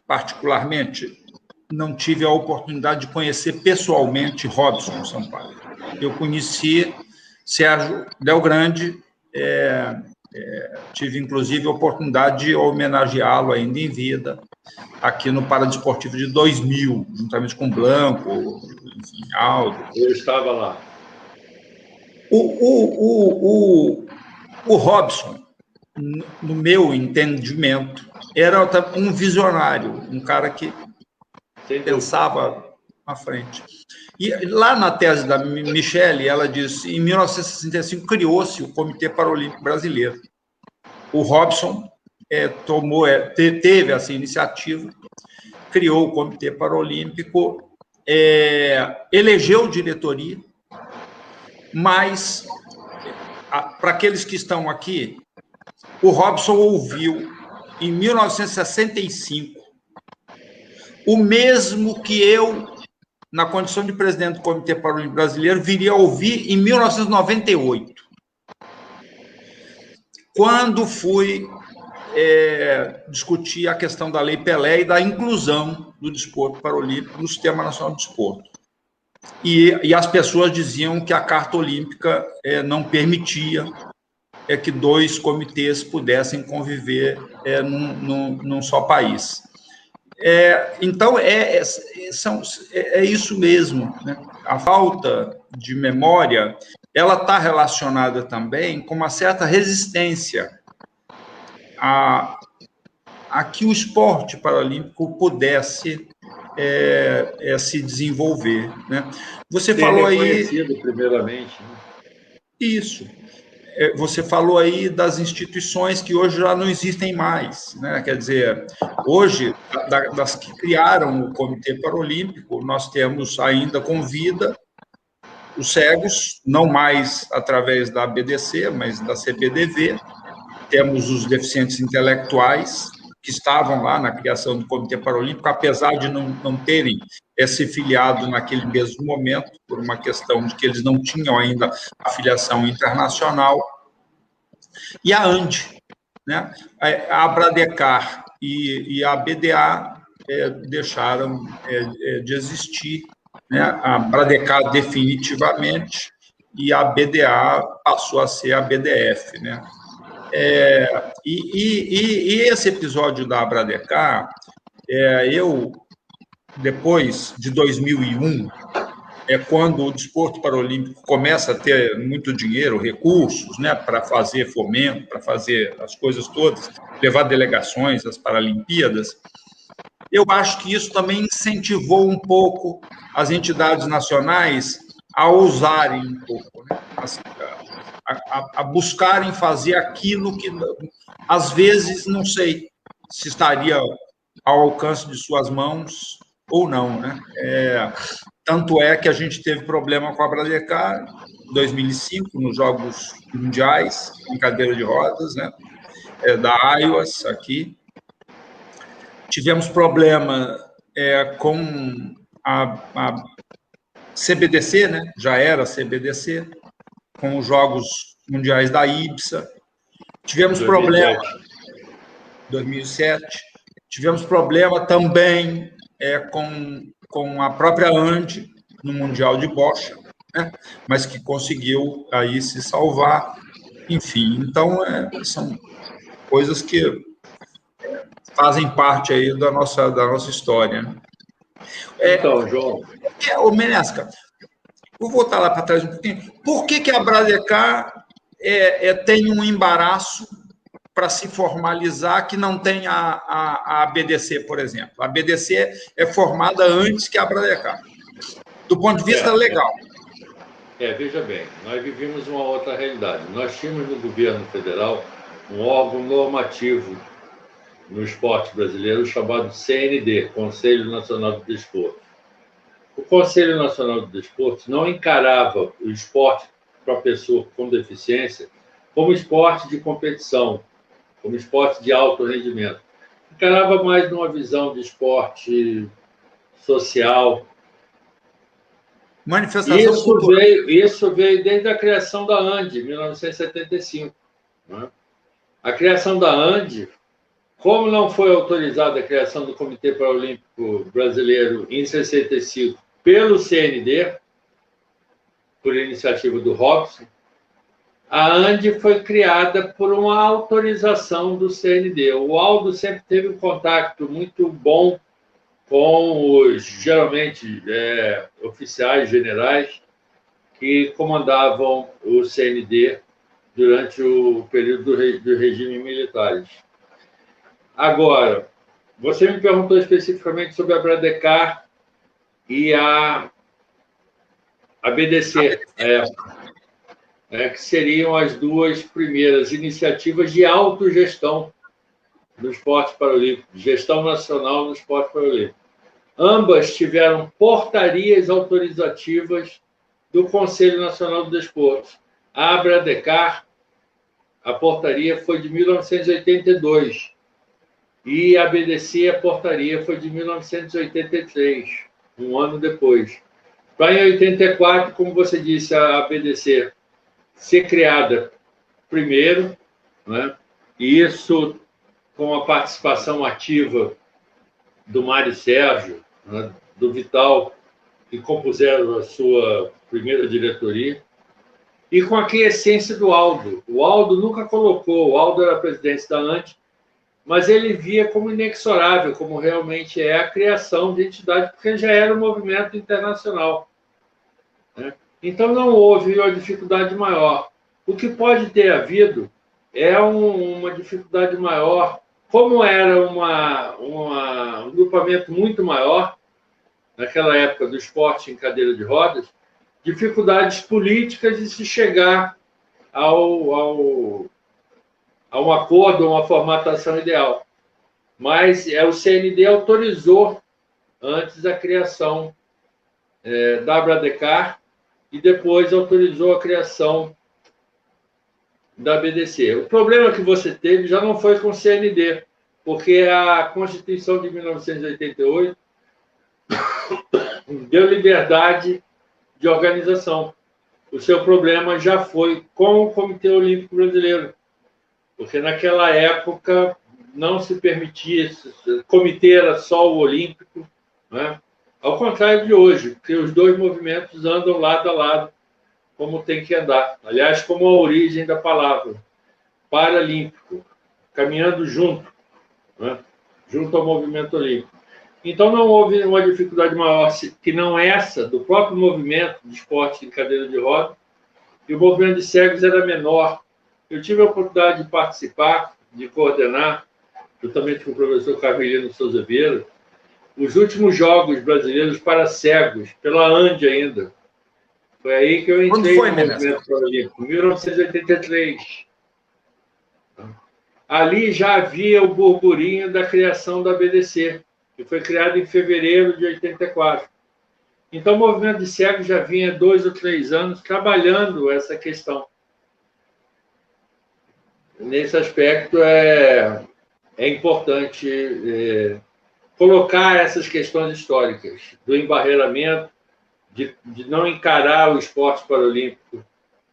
particularmente não tive a oportunidade de conhecer pessoalmente Robson Sampaio. Eu conheci Sérgio Delgrande, tive inclusive a oportunidade de homenageá-lo ainda em vida aqui no Paradesportivo de 2000, juntamente com Blanco, enfim, Aldo. Eu estava lá. O Robson, no meu entendimento, era um visionário, um cara que pensava à frente. E lá na tese da Michele, ela diz: em 1965 criou-se o Comitê Paralímpico Brasileiro. O Robson teve essa iniciativa, criou o Comitê Paralímpico, elegeu diretoria, mas, para aqueles que estão aqui, o Robson ouviu, em 1965, o mesmo que eu, na condição de presidente do Comitê Paralímpico Brasileiro, viria a ouvir em 1998, quando fui discutir a questão da Lei Pelé e da inclusão do desporto paralímpico no Sistema Nacional de Desporto. E as pessoas diziam que a Carta Olímpica não permitia que 2 comitês pudessem conviver num só país. Então, é isso mesmo, né? A falta de memória, ela está relacionada também com uma certa resistência a que o esporte paralímpico pudesse se desenvolver, né? Você falou aí... primeiramente, né? Isso. Você falou aí das instituições que hoje já não existem mais, né? Quer dizer, hoje, das que criaram o Comitê Paralímpico, nós temos ainda com vida os cegos, não mais através da BDC, mas da CBDV, temos os deficientes intelectuais, que estavam lá na criação do Comitê Paralímpico, apesar de não terem se filiado naquele mesmo momento, por uma questão de que eles não tinham ainda a filiação internacional, e a ANDE, né? A Abradecar e a BDA deixaram de existir, né? A Abradecar definitivamente, e a BDA passou a ser a BDF, né? E esse episódio da Abradecar, eu, depois de 2001, quando o desporto paralímpico começa a ter muito dinheiro, recursos, né, para fazer fomento, para fazer as coisas todas, levar delegações às Paralimpíadas, eu acho que isso também incentivou um pouco as entidades nacionais a ousarem um pouco, né? Assim, a buscarem fazer aquilo que, às vezes, não sei se estaria ao alcance de suas mãos ou não, né? Tanto é que a gente teve problema com a Abradecar em 2005, nos Jogos Mundiais, em cadeira de rodas, né? Da IOAS, aqui. Tivemos problema com a CBDC, né? Já era CBDC, com os Jogos Mundiais da IBSA. Tivemos 2007. problema... 2007. Tivemos problema também com a própria ANDE no Mundial de Bocha, né? Mas que conseguiu aí se salvar. Enfim, então são coisas que fazem parte aí da nossa história, né? Então, João... Ô, Menesca, vou voltar lá para trás um pouquinho. Por que a Abradecar tem um embaraço para se formalizar que não tem a BDC, por exemplo? A BDC é formada antes que a Abradecar, do ponto de vista legal. Veja bem, nós vivíamos uma outra realidade. Nós tínhamos no governo federal um órgão normativo no esporte brasileiro chamado CND, Conselho Nacional do Desporto. O Conselho Nacional do Desporto não encarava o esporte para a pessoa com deficiência como esporte de competição, como esporte de alto rendimento. Encarava mais numa visão de esporte social. Manifestação cultural. Isso veio desde a criação da ANDE, em 1975. Né? A criação da ANDE, como não foi autorizada a criação do Comitê Paralímpico Brasileiro em 65 pelo CND, por iniciativa do Robson, a ANDE foi criada por uma autorização do CND. O Aldo sempre teve um contato muito bom com os, geralmente, oficiais generais que comandavam o CND durante o período do regime militares. Agora, você me perguntou especificamente sobre a Abradecar e a BDC, que seriam as duas primeiras iniciativas de autogestão no esporte paralímpico, gestão nacional no esporte paralímpico. Ambas tiveram portarias autorizativas do Conselho Nacional do Desporto. A Abradecar, a portaria foi de 1982, e a BDC, a portaria foi de 1983, um ano depois. Para em 84, como você disse, a BDC ser criada primeiro, né? E isso com a participação ativa do Mário Sérgio, né? Do Vital, que compuseram a sua primeira diretoria, e com a quiescência do Aldo. O Aldo nunca colocou, o Aldo era presidente da ANTE, mas ele via como inexorável, como realmente é a criação de entidade, porque já era um movimento internacional, né? Então, não houve uma dificuldade maior. O que pode ter havido é uma dificuldade maior, como era um grupamento muito maior, naquela época do esporte em cadeira de rodas, dificuldades políticas de se chegar a um acordo, a uma formatação ideal. Mas o CND autorizou antes a criação da Abradecar e depois autorizou a criação da BDC. O problema que você teve já não foi com o CND, porque a Constituição de 1988 deu liberdade de organização. O seu problema já foi com o Comitê Olímpico Brasileiro, porque naquela época não se permitia, o comitê era só o olímpico, né? Ao contrário de hoje, porque os dois movimentos andam lado a lado, como tem que andar. Aliás, como a origem da palavra, paralímpico, caminhando junto, né? Junto ao movimento olímpico. Então, não houve uma dificuldade maior que não essa do próprio movimento de esporte em cadeira de roda, e o movimento de cegos era menor. Eu tive a oportunidade de participar, de coordenar, juntamente com o professor Carmelino Souza Vieira, os últimos Jogos Brasileiros para Cegos, pela ANDE ainda. Foi aí que eu entrei no movimento paralímpico, em 1983. Ali já havia o burburinho da criação da BDC, que foi criada em fevereiro de 84. Então, o movimento de cegos já vinha 2 ou 3 anos trabalhando essa questão. Nesse aspecto, é importante colocar essas questões históricas do embarreiramento, de não encarar o esporte paralímpico,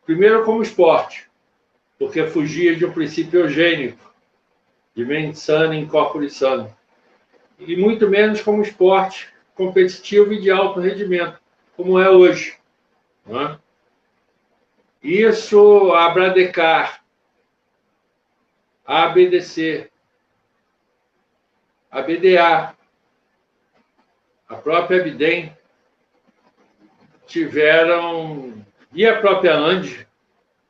primeiro como esporte, porque fugia de um princípio eugênico, de mens sana in corpore sano, e muito menos como esporte competitivo e de alto rendimento, como é hoje. Não é? Isso, a Bradecar, a ABDC, a BDA, a própria Abdem, tiveram, e a própria ANDE,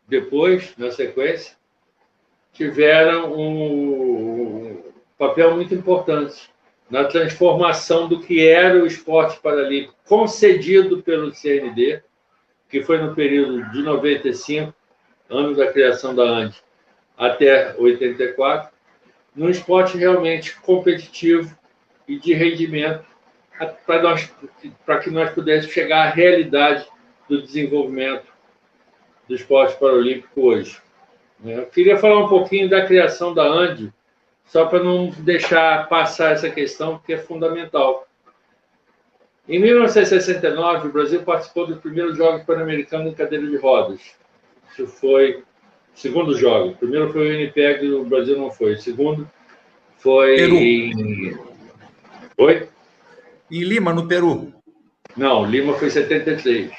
depois, na sequência, tiveram um papel muito importante na transformação do que era o esporte paralímpico concedido pelo CND, que foi no período de 95, ano da criação da ANDE, até 84, num esporte realmente competitivo e de rendimento, para que nós pudéssemos chegar à realidade do desenvolvimento do esporte paralímpico hoje. Eu queria falar um pouquinho da criação da ANDE, só para não deixar passar essa questão, porque é fundamental. Em 1969, o Brasil participou dos primeiros Jogos Pan-Americanos em cadeira de rodas. Isso foi o segundo jogo. O primeiro foi o Winnipeg, o Brasil não foi. O segundo foi Peru. Oi? Em Lima, no Peru. Não, Lima foi em 73.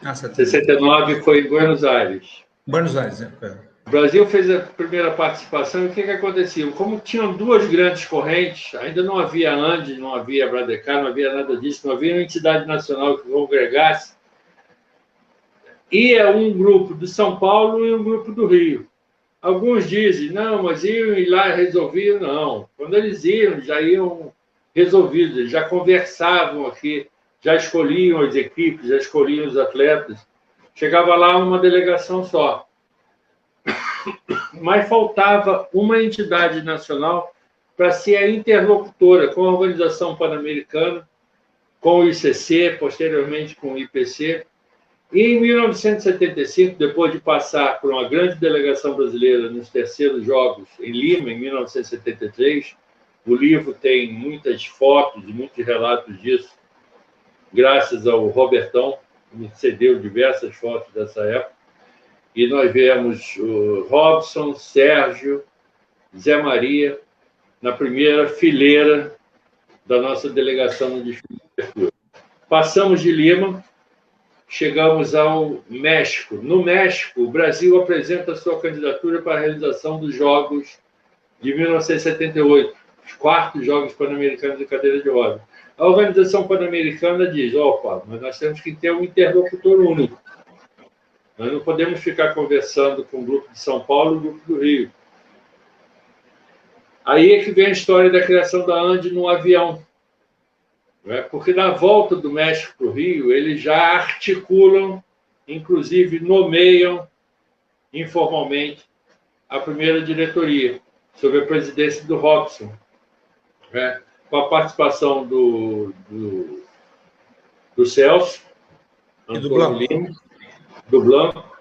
73. 69 foi em Buenos Aires. Buenos Aires, O Brasil fez a primeira participação e o que acontecia? Como tinham duas grandes correntes, ainda não havia ANDE, não havia Bradecar, não havia nada disso, não havia uma entidade nacional que congregasse. Ia um grupo de São Paulo e um grupo do Rio. Alguns dizem, não, mas iam ir lá e resolviam. Não. Quando eles iam, já iam resolvidos, eles já conversavam aqui, já escolhiam as equipes, já escolhiam os atletas. Chegava lá uma delegação só. Mas faltava uma entidade nacional para ser a interlocutora com a Organização Pan-Americana, com o ICC, posteriormente com o IPC. E em 1975, depois de passar por uma grande delegação brasileira nos terceiros Jogos em Lima, em 1973, o livro tem muitas fotos e muitos relatos disso, graças ao Robertão, que me cedeu diversas fotos dessa época. E nós vemos o Robson, Sérgio, Zé Maria, na primeira fileira da nossa delegação no desfile de abertura. Passamos de Lima, chegamos ao México. No México, o Brasil apresenta sua candidatura para a realização dos Jogos de 1978, os quartos Jogos Pan-Americanos de cadeira de roda. A Organização Pan-Americana diz, opa, mas nós temos que ter um interlocutor único. Nós não podemos ficar conversando com o grupo de São Paulo e o grupo do Rio. Aí é que vem a história da criação da ANDE no avião. Porque na volta do México para o Rio, eles já articulam, inclusive nomeiam informalmente a primeira diretoria, sob a presidência do Robson, com a participação do Celso, Antônio Lima, do Blanco,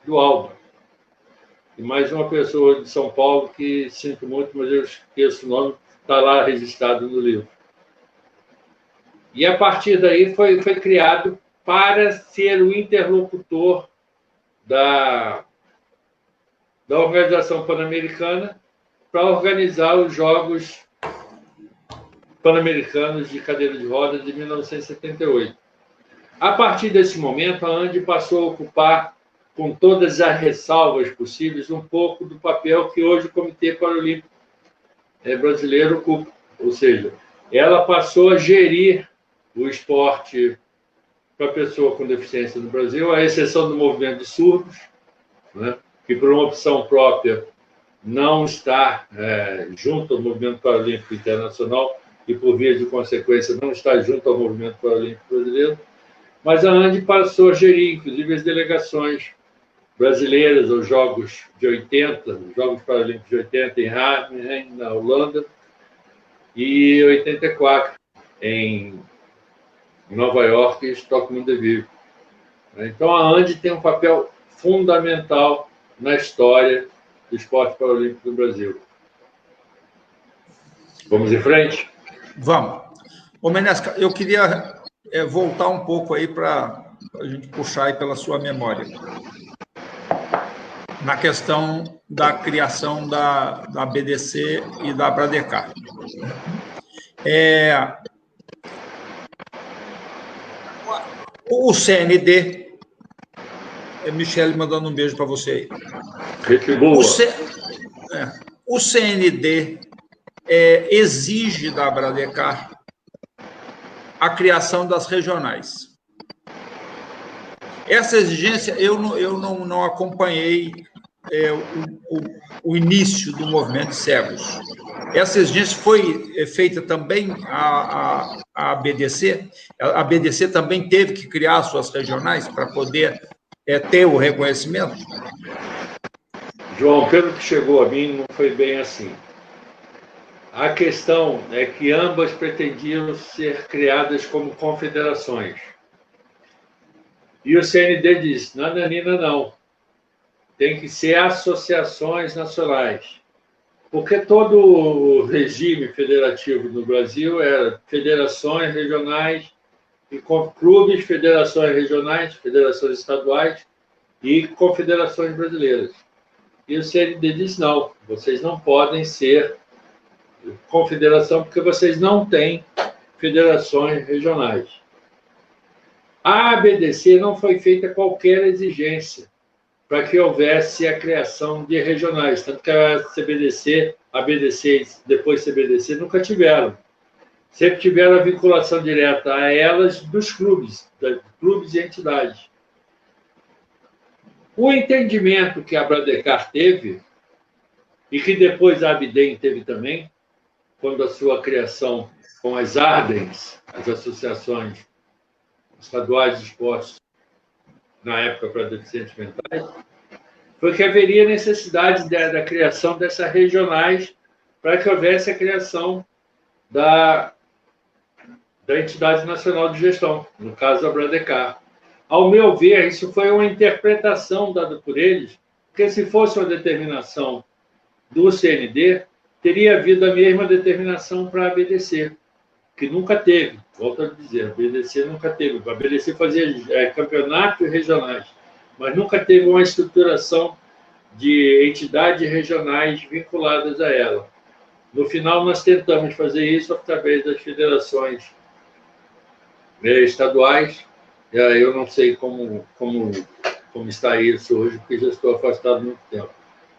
do Aldo. e mais uma pessoa de São Paulo que sinto muito, mas eu esqueço o nome, está lá registrado no livro. E a partir daí foi criado para ser o interlocutor da Organização Pan-Americana para organizar os Jogos Pan-Americanos de Cadeira de Rodas de 1978. A partir desse momento, a ANDI passou a ocupar, com todas as ressalvas possíveis, um pouco do papel que hoje o Comitê Paralímpico Brasileiro ocupa. Ou seja, ela passou a gerir o esporte para pessoa com deficiência no Brasil, à exceção do movimento de surdos, né, que por uma opção própria não está junto ao movimento paralímpico internacional e, por via de consequência, não está junto ao movimento paralímpico brasileiro, mas a ANDI passou a gerir, inclusive, as delegações brasileiras aos Jogos de 80, os Jogos Paralímpicos de 80 em Arnhem, na Holanda, e 84 em Nova York e Stockholm de Vigo. Então, a ANDI tem um papel fundamental na história do esporte paralímpico do Brasil. Vamos em frente? Vamos. Ô, Menesca, eu queria voltar um pouco aí para a gente puxar aí pela sua memória. Na questão da criação da BDC e da Abradecar. O CND, Michele mandando um beijo para você aí. O CND exige da Abradecar a criação das regionais. Essa exigência eu não acompanhei o início do movimento de cegos. Essa exigência foi feita também à BDC. A BDC também teve que criar suas regionais para poder ter o reconhecimento? João, pelo que chegou a mim, não foi bem assim. A questão é que ambas pretendiam ser criadas como confederações. E o CND disse, nananina não, tem que ser associações nacionais. Porque todo o regime federativo no Brasil era federações regionais, e clubes, federações regionais, federações estaduais e confederações brasileiras. E o CND disse, não, vocês não podem ser confederação porque vocês não têm federações regionais. A ABDC não foi feita qualquer exigência para que houvesse a criação de regionais, tanto que a CBDC, a BDC e depois CBDC nunca tiveram. Sempre tiveram a vinculação direta a elas dos clubes e entidades. O entendimento que a Abradecar teve, e que depois a Abdem teve também, quando a sua criação com as ARDENs, as associações estaduais de esportes, na época para deficientes mentais, foi que haveria necessidade da criação dessas regionais para que houvesse a criação da entidade nacional de gestão, no caso a Abradecar. Ao meu ver, isso foi uma interpretação dada por eles, porque se fosse uma determinação do CND, teria havido a mesma determinação para a BDC, que nunca teve, volto a dizer, a BDC nunca teve. A BDC fazia campeonatos regionais, mas nunca teve uma estruturação de entidades regionais vinculadas a ela. No final, nós tentamos fazer isso através das federações estaduais. Eu não sei como está isso hoje, porque já estou afastado há muito tempo.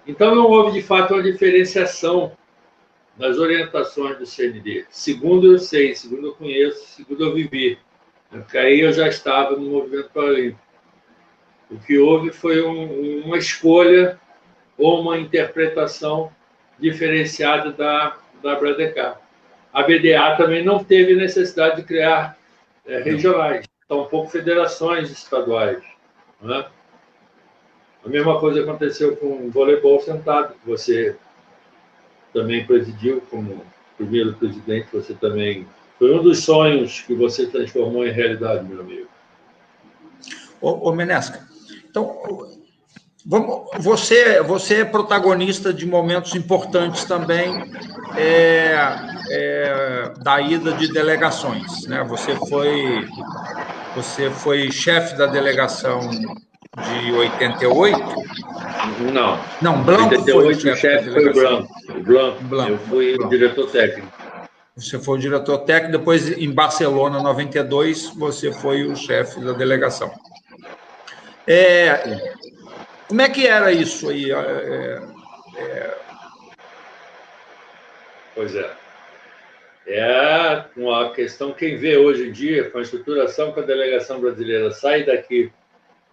Então, não houve, de fato, uma diferenciação nas orientações do CND. Segundo eu sei, segundo eu conheço, segundo eu vivi. Porque aí eu já estava no movimento paralímpico. O que houve foi uma escolha ou uma interpretação diferenciada da Abradecar. A BDA também não teve necessidade de criar regionais, tampouco federações estaduais. Né? A mesma coisa aconteceu com o voleibol sentado, que você também presidiu como primeiro presidente, você também... Foi um dos sonhos que você transformou em realidade, meu amigo. Ô Menesca, então, Você é protagonista de momentos importantes também da ida de delegações, né? Você foi chefe da delegação de 88? Não. Não, Blanco foi o 88, o chefe da chefe foi o delegação. Blanco. Eu Blanco. fui o diretor técnico. Você foi o diretor técnico, depois em Barcelona, 92, você foi o chefe da delegação. Como é que era isso aí? Pois é. É uma questão, quem vê hoje em dia, com a estruturação que a delegação brasileira sai daqui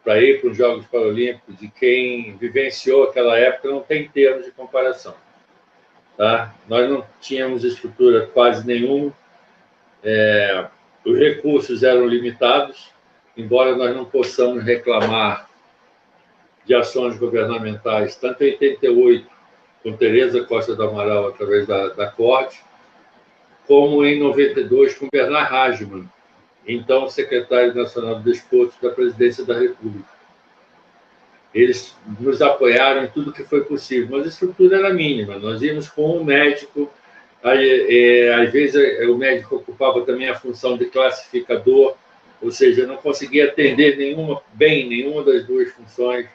para ir para os Jogos Paralímpicos, e quem vivenciou aquela época não tem termos de comparação. Tá? Nós não tínhamos estrutura quase nenhuma, os recursos eram limitados, embora nós não possamos reclamar de ações governamentais, tanto em 88, com Tereza Costa do Amaral, através da CORD, como em 92, com Bernard Hagman, então secretário nacional do Desporto da Presidência da República. Eles nos apoiaram em tudo que foi possível, mas a estrutura era mínima. Nós íamos com um médico, às vezes o médico ocupava também a função de classificador, ou seja, não conseguia atender nenhuma das duas funções.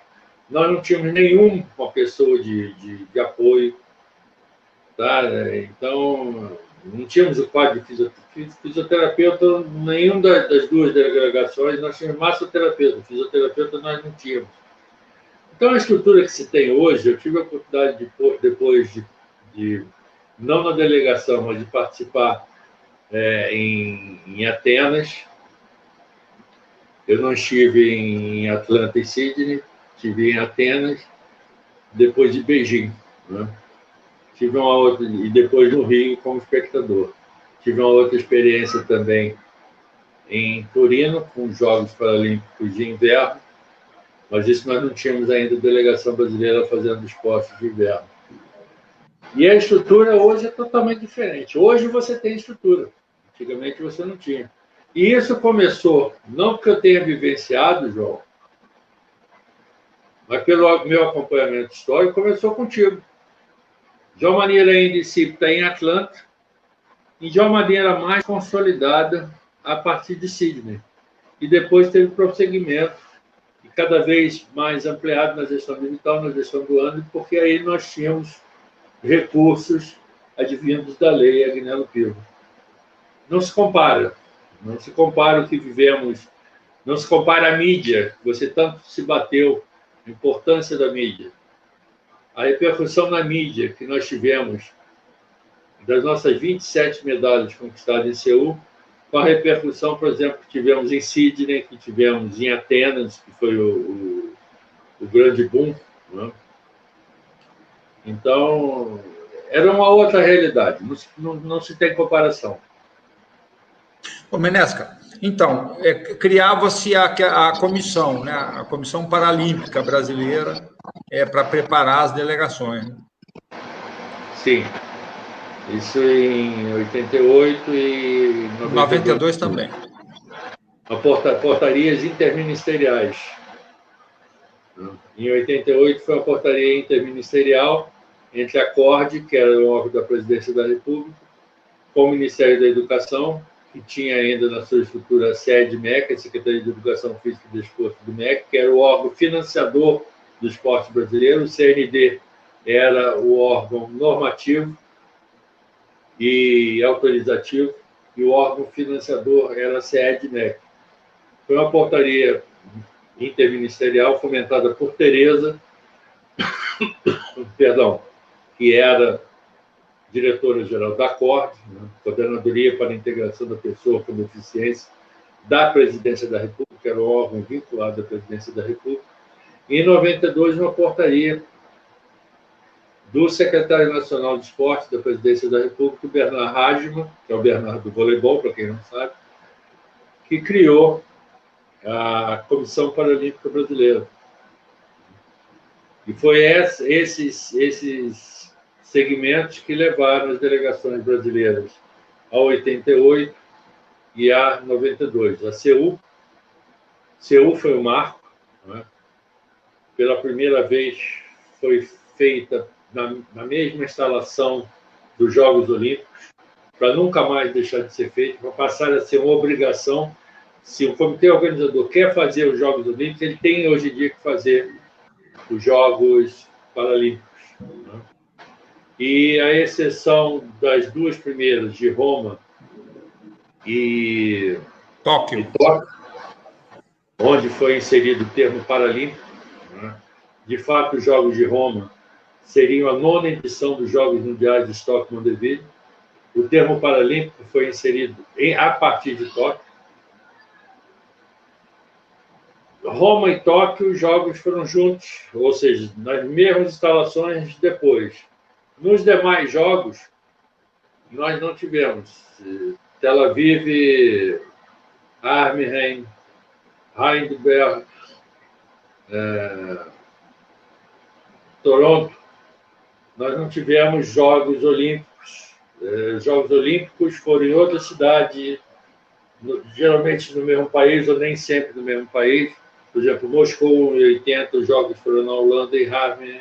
Nós não tínhamos nenhuma pessoa de apoio, tá? Então, não tínhamos o quadro de fisioterapeuta, nenhuma das duas delegações, nós tínhamos massoterapeuta, fisioterapeuta nós não tínhamos. Então, a estrutura que se tem hoje, eu tive a oportunidade, depois de não na delegação, mas de participar em Atenas. Eu não estive em Atlanta e Sydney, estive em Atenas, depois de Beijing, né? Tive uma outra, e depois no Rio como espectador. Tive uma outra experiência também em Turino, com os Jogos Paralímpicos de Inverno, mas isso nós não tínhamos ainda delegação brasileira fazendo esportes de inverno. E a estrutura hoje é totalmente diferente. Hoje você tem estrutura, antigamente você não tinha. E isso começou, não porque eu tenha vivenciado, João, mas pelo meu acompanhamento histórico, começou contigo. De uma maneira ainda está em Atlanta, e de uma maneira mais consolidada a partir de Sydney. E depois teve prosseguimento, e cada vez mais ampliado na gestão militar, na gestão do ano, porque aí nós tínhamos recursos advindos da lei Agnello Piva. Não se compara o que vivemos, não se compara a mídia, você tanto se bateu, a importância da mídia. A repercussão na mídia que nós tivemos das nossas 27 medalhas conquistadas em Seul, com a repercussão, por exemplo, que tivemos em Sydney, que tivemos em Atenas, que foi o grande boom, né? Então, era uma outra realidade, não se tem comparação. Ô, Menesca, então, criava-se a comissão, né? A Comissão Paralímpica Brasileira, para preparar as delegações. Né? Sim. Isso em 88 e 92 também. Portarias interministeriais. Em 88 foi uma portaria interministerial entre a CORD, que era o órgão da Presidência da República, com o Ministério da Educação, que tinha ainda na sua estrutura a sede MEC, a Secretaria de Educação Física e Desporto do MEC, que era o órgão financiador do esporte brasileiro. O CND era o órgão normativo e autorizativo, e o órgão financiador era a CED-MEC. Foi uma portaria interministerial fomentada por Tereza, que era diretora-geral da CORD, né, Coordenadoria para a Integração da Pessoa com Deficiência, da Presidência da República, era o órgão vinculado à Presidência da República. E em 92, uma portaria do secretário nacional de esporte da Presidência da República, o Bernard Hagman, que é o Bernard do voleibol, para quem não sabe, que criou a Comissão Paralímpica Brasileira. E foi esses segmentos que levaram as delegações brasileiras a 88 e a 92. A Seul foi o marco, né? pela primeira vez, foi feita na mesma instalação dos Jogos Olímpicos, para nunca mais deixar de ser feito, para passar a ser uma obrigação. Se o comitê organizador quer fazer os Jogos Olímpicos, ele tem hoje em dia que fazer os Jogos Paralímpicos, né? E a exceção das duas primeiras, de Roma e Tóquio, onde foi inserido o termo paralímpico, né? De fato, os Jogos de Roma seriam a 9ª edição dos Jogos Mundiais de Estocolmo-Montevideo. O termo paralímpico foi inserido a partir de Tóquio. Roma e Tóquio, os jogos foram juntos, ou seja, nas mesmas instalações depois. Nos demais jogos, nós não tivemos Tel Aviv, Arnhem, Heidelberg, Toronto. Nós não tivemos Jogos Olímpicos. Jogos Olímpicos foram em outra cidade, geralmente no mesmo país, ou nem sempre no mesmo país. Por exemplo, Moscou, em 80, os Jogos foram na Holanda e Harvey.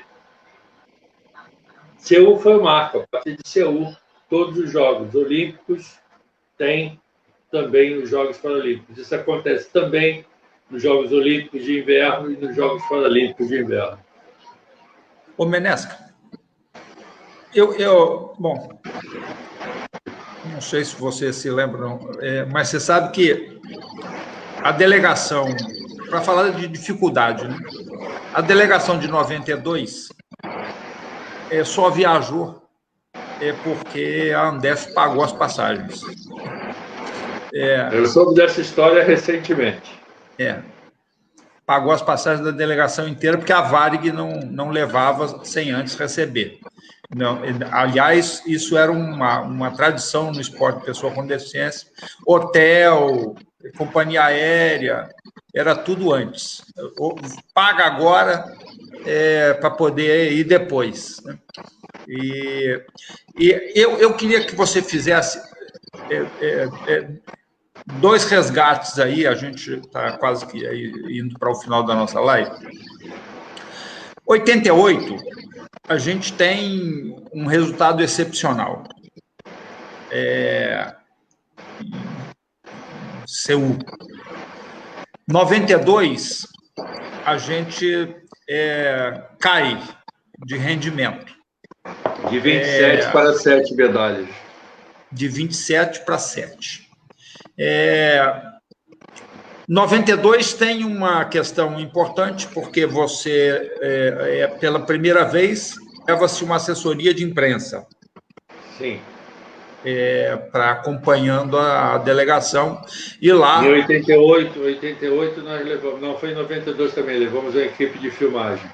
Seul foi marca. A partir de Seul, todos os Jogos Olímpicos têm também os Jogos Paralímpicos. Isso acontece também nos Jogos Olímpicos de Inverno e nos Jogos Paralímpicos de Inverno. Ô, Menesca, bom, não sei se você se lembra, não, mas você sabe que a delegação, para falar de dificuldade, né? A delegação de 92 só viajou porque a Ambev pagou as passagens. Eu soube dessa história recentemente. Pagou as passagens da delegação inteira, porque a Varig não levava sem antes receber. Não, aliás, isso era uma tradição no esporte de pessoa com deficiência. Hotel, companhia aérea, era tudo antes. Paga agora para poder ir depois, né? E eu queria que você fizesse dois resgates aí, a gente está quase que aí indo para o final da nossa live. 88, a gente tem um resultado excepcional. Seul. 92, a gente cai de rendimento. De 27 para 7 medalhas. De 27 para 7. 92 tem uma questão importante, porque você, pela primeira vez, leva-se uma assessoria de imprensa. Sim. Para acompanhando a delegação. E lá... Em 88 nós levamos... Não, foi em 92 também, levamos a equipe de filmagem.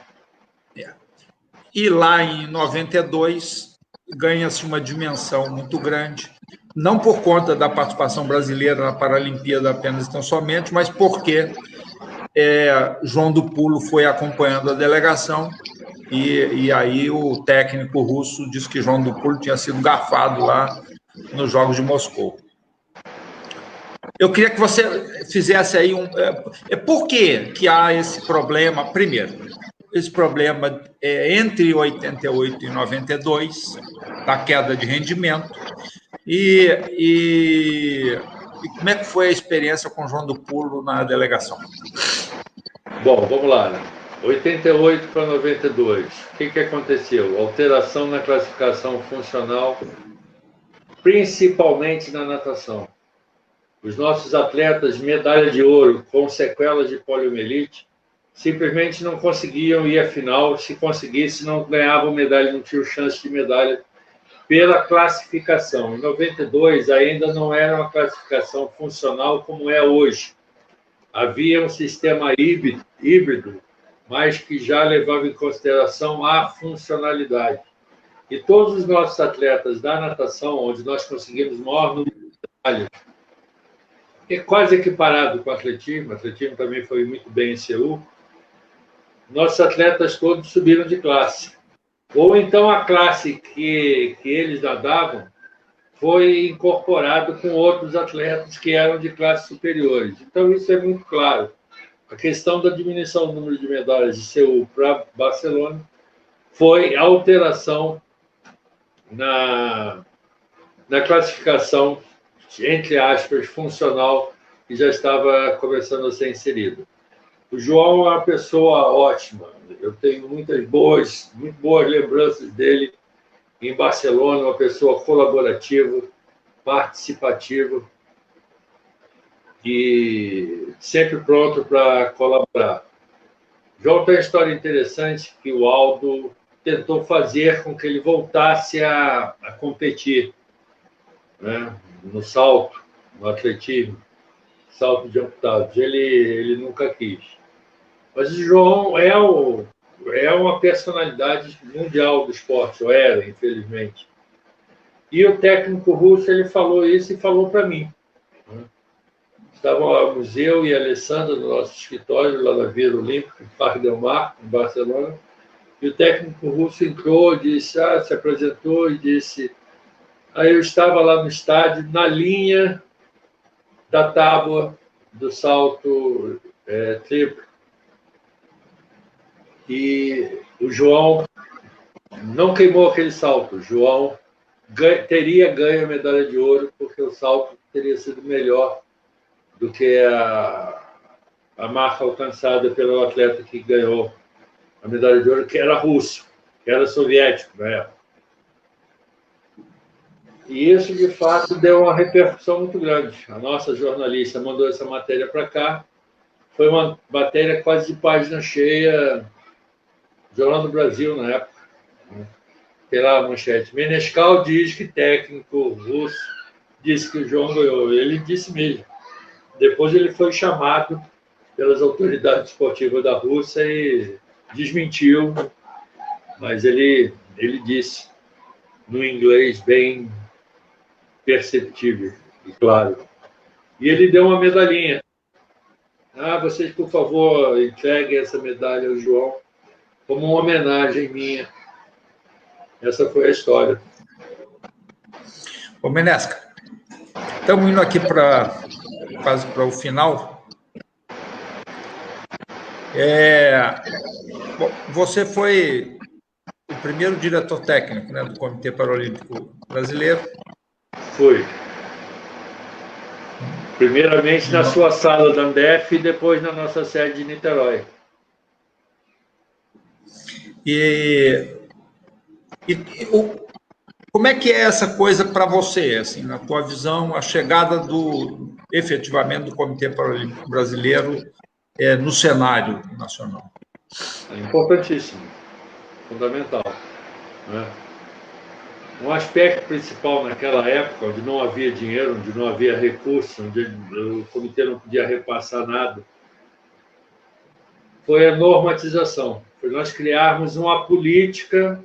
E lá em 92 ganha-se uma dimensão muito grande, não por conta da participação brasileira na Paralimpíada apenas tão somente, mas porque João do Pulo foi acompanhando a delegação e aí o técnico russo disse que João do Pulo tinha sido garfado lá nos Jogos de Moscou. Eu queria que você fizesse aí por que há esse problema? Primeiro, esse problema entre 88 e 92, da queda de rendimento, e como é que foi a experiência com o João do Pulo na delegação? Bom, vamos lá, né? 88 para 92. O que aconteceu? Alteração na classificação funcional, principalmente na natação. Os nossos atletas, medalha de ouro, com sequelas de poliomielite, simplesmente não conseguiam ir à final. Se conseguisse, não ganhavam medalha, não tinham chance de medalha pela classificação. Em 92, ainda não era uma classificação funcional como é hoje. Havia um sistema híbrido, mas que já levava em consideração a funcionalidade. E todos os nossos atletas da natação, onde nós conseguimos maior número de medalhas, quase equiparado com o atletismo também foi muito bem em Seul, nossos atletas todos subiram de classe. Ou então a classe que eles nadavam foi incorporado com outros atletas que eram de classes superiores. Então, isso é muito claro. a questão da diminuição do número de medalhas de Seul para Barcelona foi a alteração na classificação, entre aspas, funcional, que já estava começando a ser inserida. O João é uma pessoa ótima. Eu tenho muito boas lembranças dele em Barcelona, uma pessoa colaborativa, participativa e sempre pronto para colaborar. João tem uma história interessante que o Aldo tentou fazer com que ele voltasse a competir, né? No salto, no atletismo, salto de amputados. Ele nunca quis. Mas o João é uma personalidade mundial do esporte, ou era, infelizmente. E o técnico russo, ele falou isso e falou para mim. Estavam lá o museu e a Alessandra no nosso escritório, lá na Vila Olímpica, em Parque del Mar, em Barcelona. E o técnico russo entrou, disse, se apresentou e disse... Aí eu estava lá no estádio, na linha da tábua do salto triplo. E o João não queimou aquele salto. O João teria ganho a medalha de ouro, porque o salto teria sido melhor do que a marca alcançada pelo atleta que ganhou a medalha de ouro, que era russo, que era soviético na época. E isso, de fato, deu uma repercussão muito grande. A nossa jornalista mandou essa matéria para cá. Foi uma matéria quase de página cheia, Jornal do Brasil, na época. Tem lá a manchete. Menescal diz que técnico russo disse que o João ganhou. Ele disse mesmo. Depois ele foi chamado pelas autoridades esportivas da Rússia e desmentiu, mas ele disse, no inglês bem perceptível e claro. E ele deu uma medalhinha. Vocês, por favor, entreguem essa medalha ao João como uma homenagem minha. Essa foi a história. Ô, Menesca, estamos indo aqui quase para o final. Bom, você foi o primeiro diretor técnico, né, do Comitê Paralímpico Brasileiro. Fui. Primeiramente na sua sala da Andef e depois na nossa sede de Niterói. Como é que é essa coisa para você, assim, na tua visão, a chegada efetivamente do Comitê Paralímpico Brasileiro no cenário nacional? É importantíssimo, fundamental, né? Um aspecto principal naquela época, onde não havia dinheiro, onde não havia recurso, onde o comitê não podia repassar nada, foi a normatização. Foi nós criarmos uma política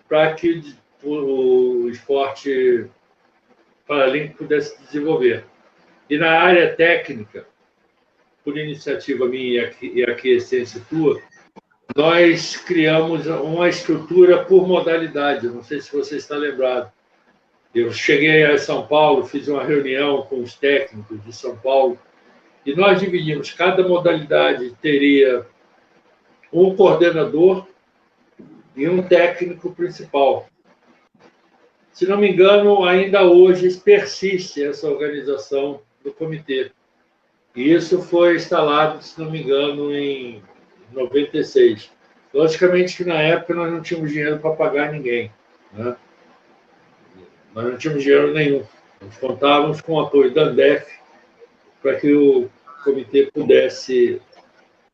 para que o esporte paralímpico pudesse se desenvolver. E na área técnica, por iniciativa minha e aquiescência tua, nós criamos uma estrutura por modalidade. Não sei se você está lembrado. Eu cheguei a São Paulo, fiz uma reunião com os técnicos de São Paulo e nós dividimos. Cada modalidade teria um coordenador e um técnico principal. Se não me engano, ainda hoje persiste essa organização do comitê. E isso foi instalado, se não me engano, em 96. Logicamente que na época nós não tínhamos dinheiro para pagar ninguém, né? Nós não tínhamos dinheiro nenhum. Nós contávamos com o apoio da Andef para que o comitê pudesse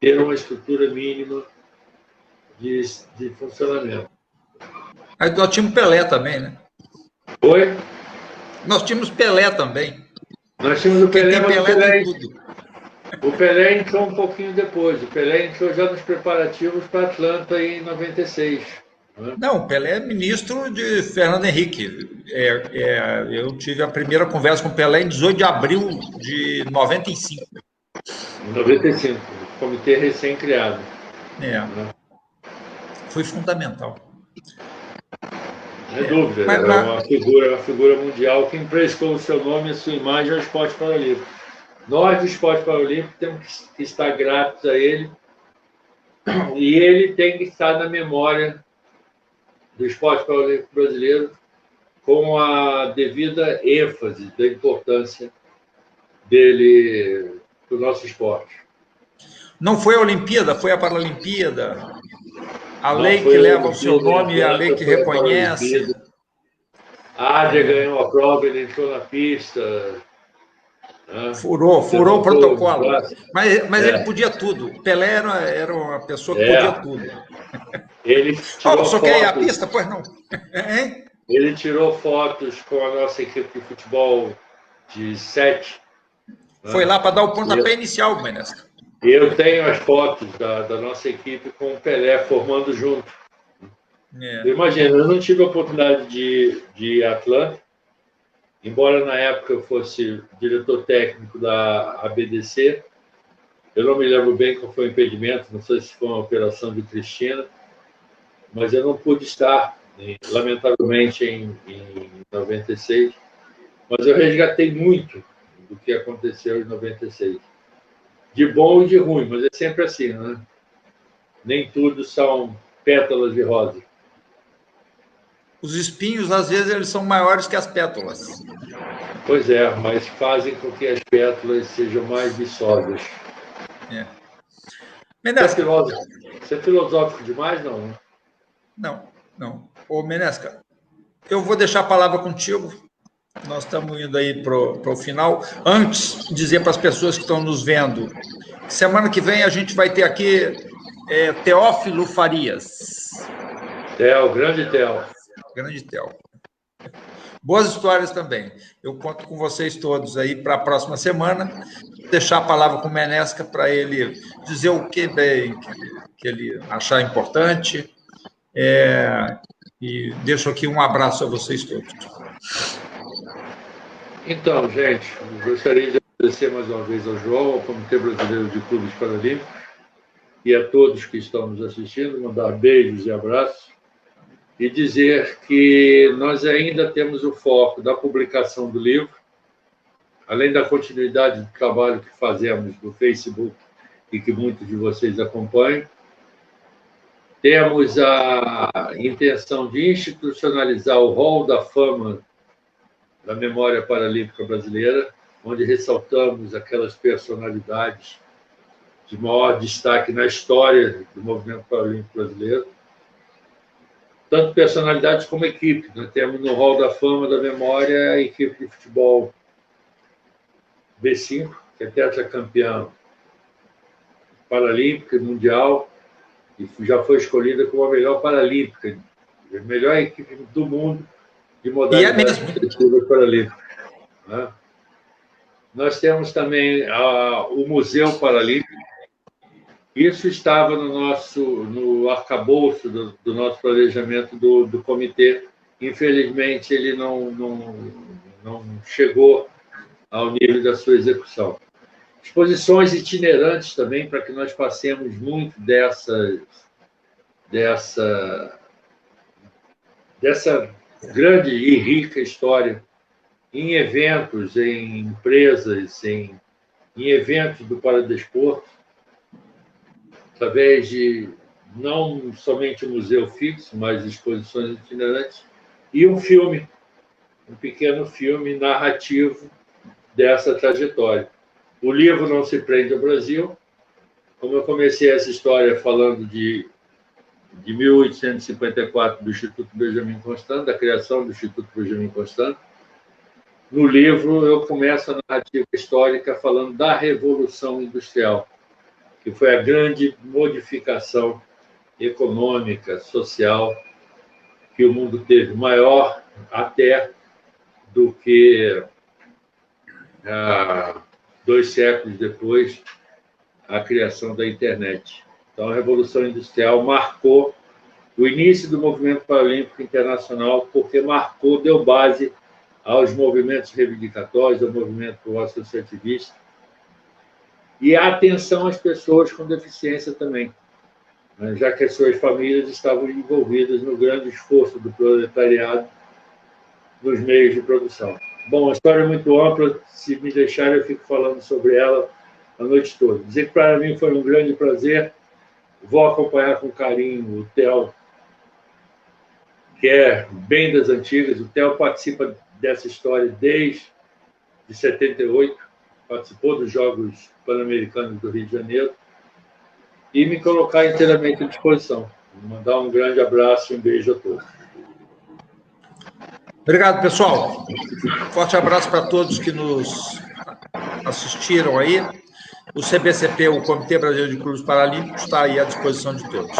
ter uma estrutura mínima de funcionamento. Aí nós tínhamos Pelé também, né? Oi? Nós tínhamos Pelé também. Nós tínhamos o Pelé, mas o Pelé entrou um pouquinho depois. O Pelé entrou já nos preparativos para Atlanta em 96. Né? Não, o Pelé é ministro de Fernando Henrique. Eu tive a primeira conversa com o Pelé em 18 de abril de 95. Em 95, comitê recém-criado. Né? Foi fundamental. Sem dúvida, é uma figura mundial que emprestou o seu nome e a sua imagem ao esporte paralímpico. Nós, do esporte paralímpico, temos que estar gratos a ele, e ele tem que estar na memória do esporte paralímpico brasileiro com a devida ênfase da importância dele para o nosso esporte. Não foi a Olimpíada, foi a Paralimpíada. A Não lei foi que a leva o seu Olimpíada, nome e a lei que foi a reconhece. Paralimpíada. A Ádia ganhou a prova, ele entrou na pista. Né? Furou o protocolo. Mas É. ele podia tudo. Pelé era uma pessoa que podia tudo. Ele tirou só fotos, quer ir à pista? Pois não. Hein? Ele tirou fotos com a nossa equipe de futebol de 7. Foi lá para dar o pontapé inicial, Menesca. Eu tenho as fotos da nossa equipe com o Pelé formando junto. Imagina, eu não tive a oportunidade de ir a Atlanta, embora na época eu fosse diretor técnico da ABDC. Eu não me lembro bem qual foi o impedimento, não sei se foi uma operação de Cristina, mas eu não pude estar, lamentavelmente, em 96. Mas eu resgatei muito do que aconteceu em 96. De bom e de ruim, mas é sempre assim, né? Nem tudo são pétalas de rosa. Os espinhos, às vezes, eles são maiores que as pétalas. Pois é, mas fazem com que as pétalas sejam mais viçosas. Menesca. Você é filosófico demais, não? Não. Ô, Menesca, eu vou deixar a palavra contigo. Nós estamos indo aí para o final. Antes, dizer para as pessoas que estão nos vendo, semana que vem a gente vai ter aqui Teófilo Farias. O grande Theo. Grande Theo. Boas histórias também. Eu conto com vocês todos aí para a próxima semana. Deixar a palavra com o Menesca para ele dizer o que ele achar importante. E deixo aqui um abraço a vocês todos. Então, gente, gostaria de agradecer mais uma vez ao João, ao Comitê Brasileiro de Clubes Paralímpicos e a todos que estão nos assistindo, mandar beijos e abraços e dizer que nós ainda temos o foco da publicação do livro, além da continuidade do trabalho que fazemos no Facebook e que muitos de vocês acompanham. Temos a intenção de institucionalizar o Hall da Fama da Memória Paralímpica Brasileira, onde ressaltamos aquelas personalidades de maior destaque na história do movimento paralímpico brasileiro. Tanto personalidades como equipe. Nós temos no Hall da Fama da Memória a equipe de futebol B5, que é tetracampeã paralímpica e mundial, e já foi escolhida como a melhor paralímpica, a melhor equipe do mundo de modalidades paralímpicas. Né? Nós temos também o Museu Paralímpico. Isso estava no arcabouço do nosso planejamento do comitê. Infelizmente, ele não chegou ao nível da sua execução. Exposições itinerantes também, para que nós passemos muito dessa grande e rica história em eventos, em empresas, em eventos do paradesporto, através de não somente um museu fixo, mas exposições itinerantes, e um pequeno filme narrativo dessa trajetória. O livro não se prende ao Brasil. Como eu comecei essa história falando de 1854, do Instituto Benjamin Constant, da criação do Instituto Benjamin Constant, no livro eu começo a narrativa histórica falando da Revolução Industrial, que foi a grande modificação econômica, social, que o mundo teve, maior até do que 2 séculos depois a criação da internet. Então, a Revolução Industrial marcou o início do movimento paralímpico internacional, porque deu base aos movimentos reivindicatórios, ao movimento associativista, e a atenção às pessoas com deficiência também, já que as suas famílias estavam envolvidas no grande esforço do proletariado nos meios de produção. Bom, a história é muito ampla, se me deixarem eu fico falando sobre ela a noite toda. Dizer que para mim foi um grande prazer, vou acompanhar com carinho o Theo, que é bem das antigas. O Theo participa dessa história desde 78, participou dos Jogos Pan-Americanos do Rio de Janeiro, e me colocar inteiramente à disposição. Vou mandar um grande abraço e um beijo a todos. Obrigado, pessoal. Forte abraço para todos que nos assistiram aí. O CBCP, o Comitê Brasileiro de Clubes Paralímpicos, está aí à disposição de todos.